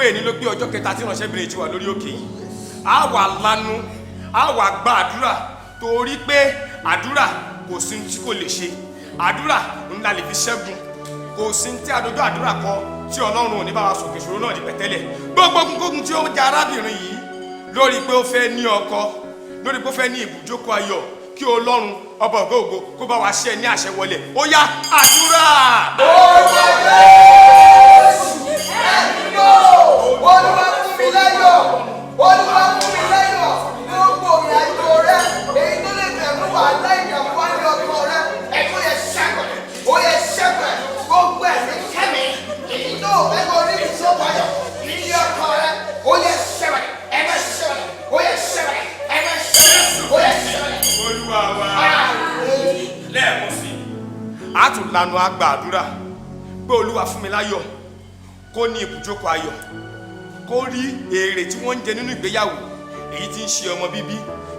èní ló pé ọjọ́ kẹta tí ìránṣẹ́bìnrin ti wà lórí òkè yìí á wà lanu á wà gba àdúrà torí pé àdúrà kò sí tí kò lè ṣe àdúrà ńlá lè fi ṣẹ́gun kò sí tí adojú àdúrà kọ tí ọlọ́run ò ní bá wa sòkè ìṣòro náà di pẹ̀tẹ́lẹ̀ gbogbo gbogbo tí ó jẹ arábìnrin yìí lórí pé ó fẹ́ ní ọkọ lórí pé ó fẹ́ ní ibùjókòó ayọ̀ kí ọlọ́run ọba ògo kó bá wa ṣe ní àṣẹ wọlé ó yá àdúrà. Olúwa fún mi láyọ̀ Olúwa fún mi láyọ̀ gbogbo ìrìnàjò rẹ èyí tó lè bẹ̀rù wàhálà ìdààmú wá ní ọkọ rẹ ẹ̀kọ́ yẹ ṣẹ́gun ó yẹ ṣẹ́gun gbogbo ẹ̀mí kẹ́mi èyí tó ẹgbẹ́ orí mi tó wáyọ̀ nílé ọkọ rẹ ó yẹ ṣẹ́gun ẹgbẹ́ ṣẹ́gun ó yẹ ṣẹ́gun ẹgbẹ́ ṣẹ́gun ó yẹ ṣẹ́gun. Olúwa wa lẹ́ẹ̀kan sí a tún lanu àgbà àdúrà pé Olúwa fún mi láyọ̀ kó ní ibùjókòó ayọ̀ kó rí èrè tí wọ́n ń jẹ nínú ìgbéyàwó èyí tí ń ṣe ọmọ bíbí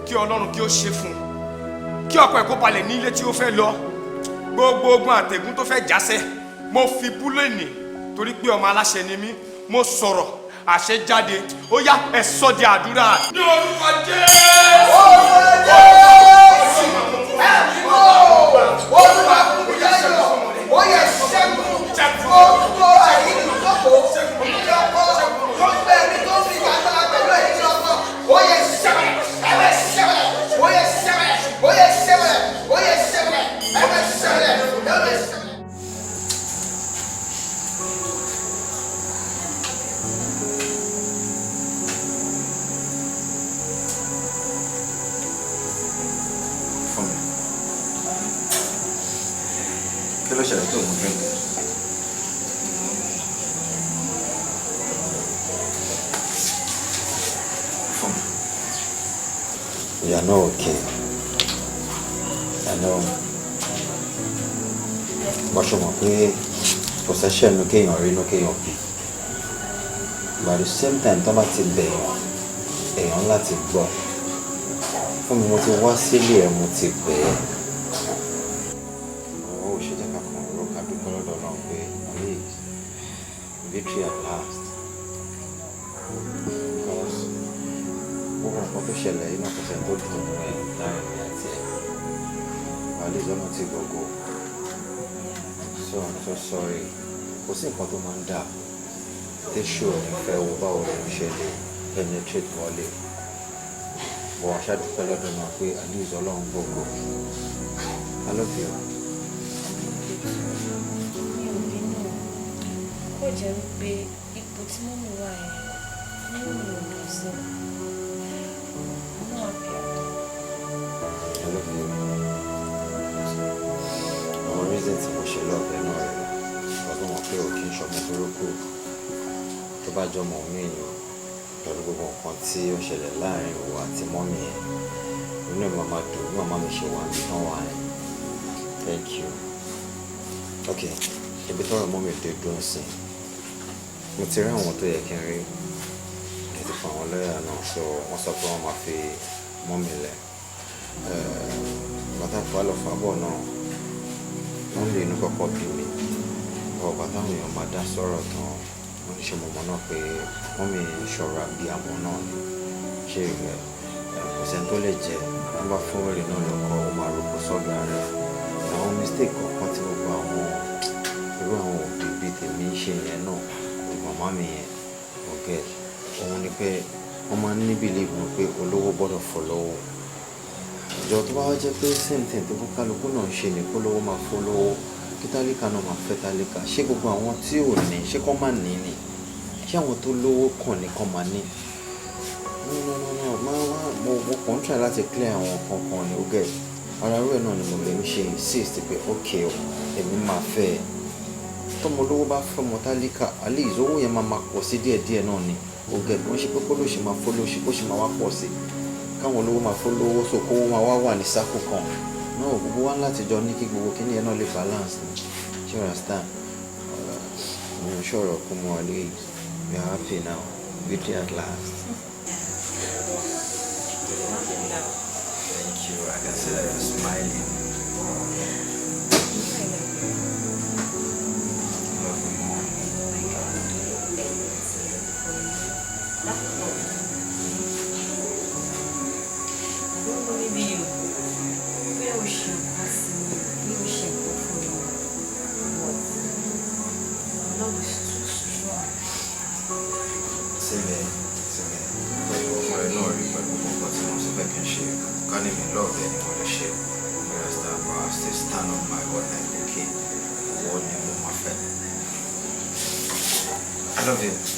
kí Ọlọ́run kí ó ṣe fún un kí ọkọ ẹ̀ kó balẹ̀ ní ilé tí ó fẹ́ lọ gbogbo ogun àtẹ̀gùn tó fẹ́ jásẹ̀ mo fi búlẹ̀nì torí pé ọmọ aláṣẹ ni mí mo sọ̀rọ̀ àṣẹ jáde ó yá ẹ sọ di àdúrà ní orúkọ Jésù. Olúwa fún mi láyọ̀ ó yẹ ṣẹ́gun gbogbo àyíkútọ́kọ̀ ìjọ ọkọ tó ń bẹ ẹni tó ń fi ìgbàgbọ́ pẹ̀lú ẹ̀yìn ọkọ ó yẹ ṣẹ́gun ẹ̀mẹ́ ṣẹ́gun ó yẹ ṣẹ́gun ó yẹ ṣẹ́gun ó yẹ ṣẹ́gun ẹ̀mẹ́ ṣẹ́gun ẹ̀mẹ́ ṣẹ́gun. Kí ló ṣẹlẹ̀ tó mú drink? You are not okay. I know. But you mọ̀ pé possession ló kéèyàn rí ló kéèyàn bí. But at the same time tó bá ti bẹ̀yàn, èèyàn láti gbọ́. Fún mi mo ti wá sílé ẹ̀ mo ti bẹ̀ ẹ́. Ó ṣe jẹ́ ká kàn ró ká dúpẹ́ lọ́dọ̀ náà pé at least victory at last. Because gbogbo nǹkan tó ṣẹlẹ̀ yìí náà kò sẹ́ni tó dùn ún ẹ̀ láàrin mi àti ẹ̀. At least ọ̀nà ti gbogbo. So I'm so sorry. Kò sí nǹkan tó máa ń dà. Tẹ́ṣù ò ní fẹ́ wo báwo ló ń ṣe lè penetrate wọlé. Bọ̀ àṣà dúpẹ́ lọ́dọ̀ náà pé at least Ọlọ́run gbogbo. I love you. Mi ò bínú kó jẹ́ wípé ipò tí mọ́mí wà yẹn ní òun ò dùn sí i. I love you. Àwọn reason tí mo ṣe lọ́ọ̀bẹ náà rẹ̀ ọdún wọn pé òkè ń ṣọmọ burúkú tó bá jọmọ òun èèyàn pẹ̀lú gbogbo nǹkan tí ó ṣẹlẹ̀ láàrin òun àti mọ́mí ẹ̀ inú ẹ̀ máa dùn ní màmá mi ṣe wà ní tán wà ẹ̀. Thank you. Okay, ibi tọ́rọ̀ mọ́mí dé dùn sí mo ti rí àwọn tó yẹ kí n rí ètò fún àwọn lọ́ọ̀yà náà so wọ́n sọ pé wọ́n máa fi mọ́mí lẹ̀ bàtà fàlọ́ fàbọ̀ náà wọ́n lè inú kọ́kọ́ bí mi ọ̀gbà táwọn èèyàn máa dá sọ̀rọ̀ tán wọ́n ti ṣe mọ̀mọ́ náà pé mọ́mí ṣọ́ra bí àmọ́ náà ni ṣé rẹ̀ kò sẹ́ni tó lè jẹ́ wọ́n bá fún wẹ̀rẹ̀ náà lọ́kọ́ ó máa rògbò sọ́dọ̀ rẹ̀ àwọn mistake kọ̀ọ̀kan tí gbogbo àwọn irú àwọn òbí bíi tèmi ń ṣe yẹn náà màmá mi yẹn ọ̀gẹ́ òun ni pé wọ́n máa ń ní believe pé olówó gbọ́dọ̀ follow ìjọ tó bá wá jẹ́ pé same thing tó fún kálukú náà ń ṣe ní kólówó máa fólówó kí tálíkà náà máa fẹ́ tálíkà ṣé gbogbo àwọn tí ò ní ṣé kọ́ máa ní ni ṣé àwọn tó lówó kàn ní kàn máa ní mo kàn ń try láti clear àwọn kankan ní ọgẹ́ ara rẹ̀ náà ni mo lè ń ṣe insist pé ok èmi máa fẹ́ ẹ tọmọ olówó bá fẹ́ ọmọ tálíkà alẹ́ ìzówó yẹn máa pọ̀ sí díẹ̀díẹ̀ náà ni ọgẹ́ bí wọ́n ṣe pé kó ló ṣe máa fọ́ lóṣì kó ṣe máa wá pọ̀ sí káwọn olówó máa fọ́ lówó so kówó máa wá wà ní sáàkù kan náà gbogbo wa láti jọ ní kí gbogbo kíní yẹn náà lè balance ni ṣé o understand mo ń ṣọ̀rọ̀ kó mọ alẹ́ we are happy now victory at last. Thank you. I can see that you're smiling. Love you more. I love you.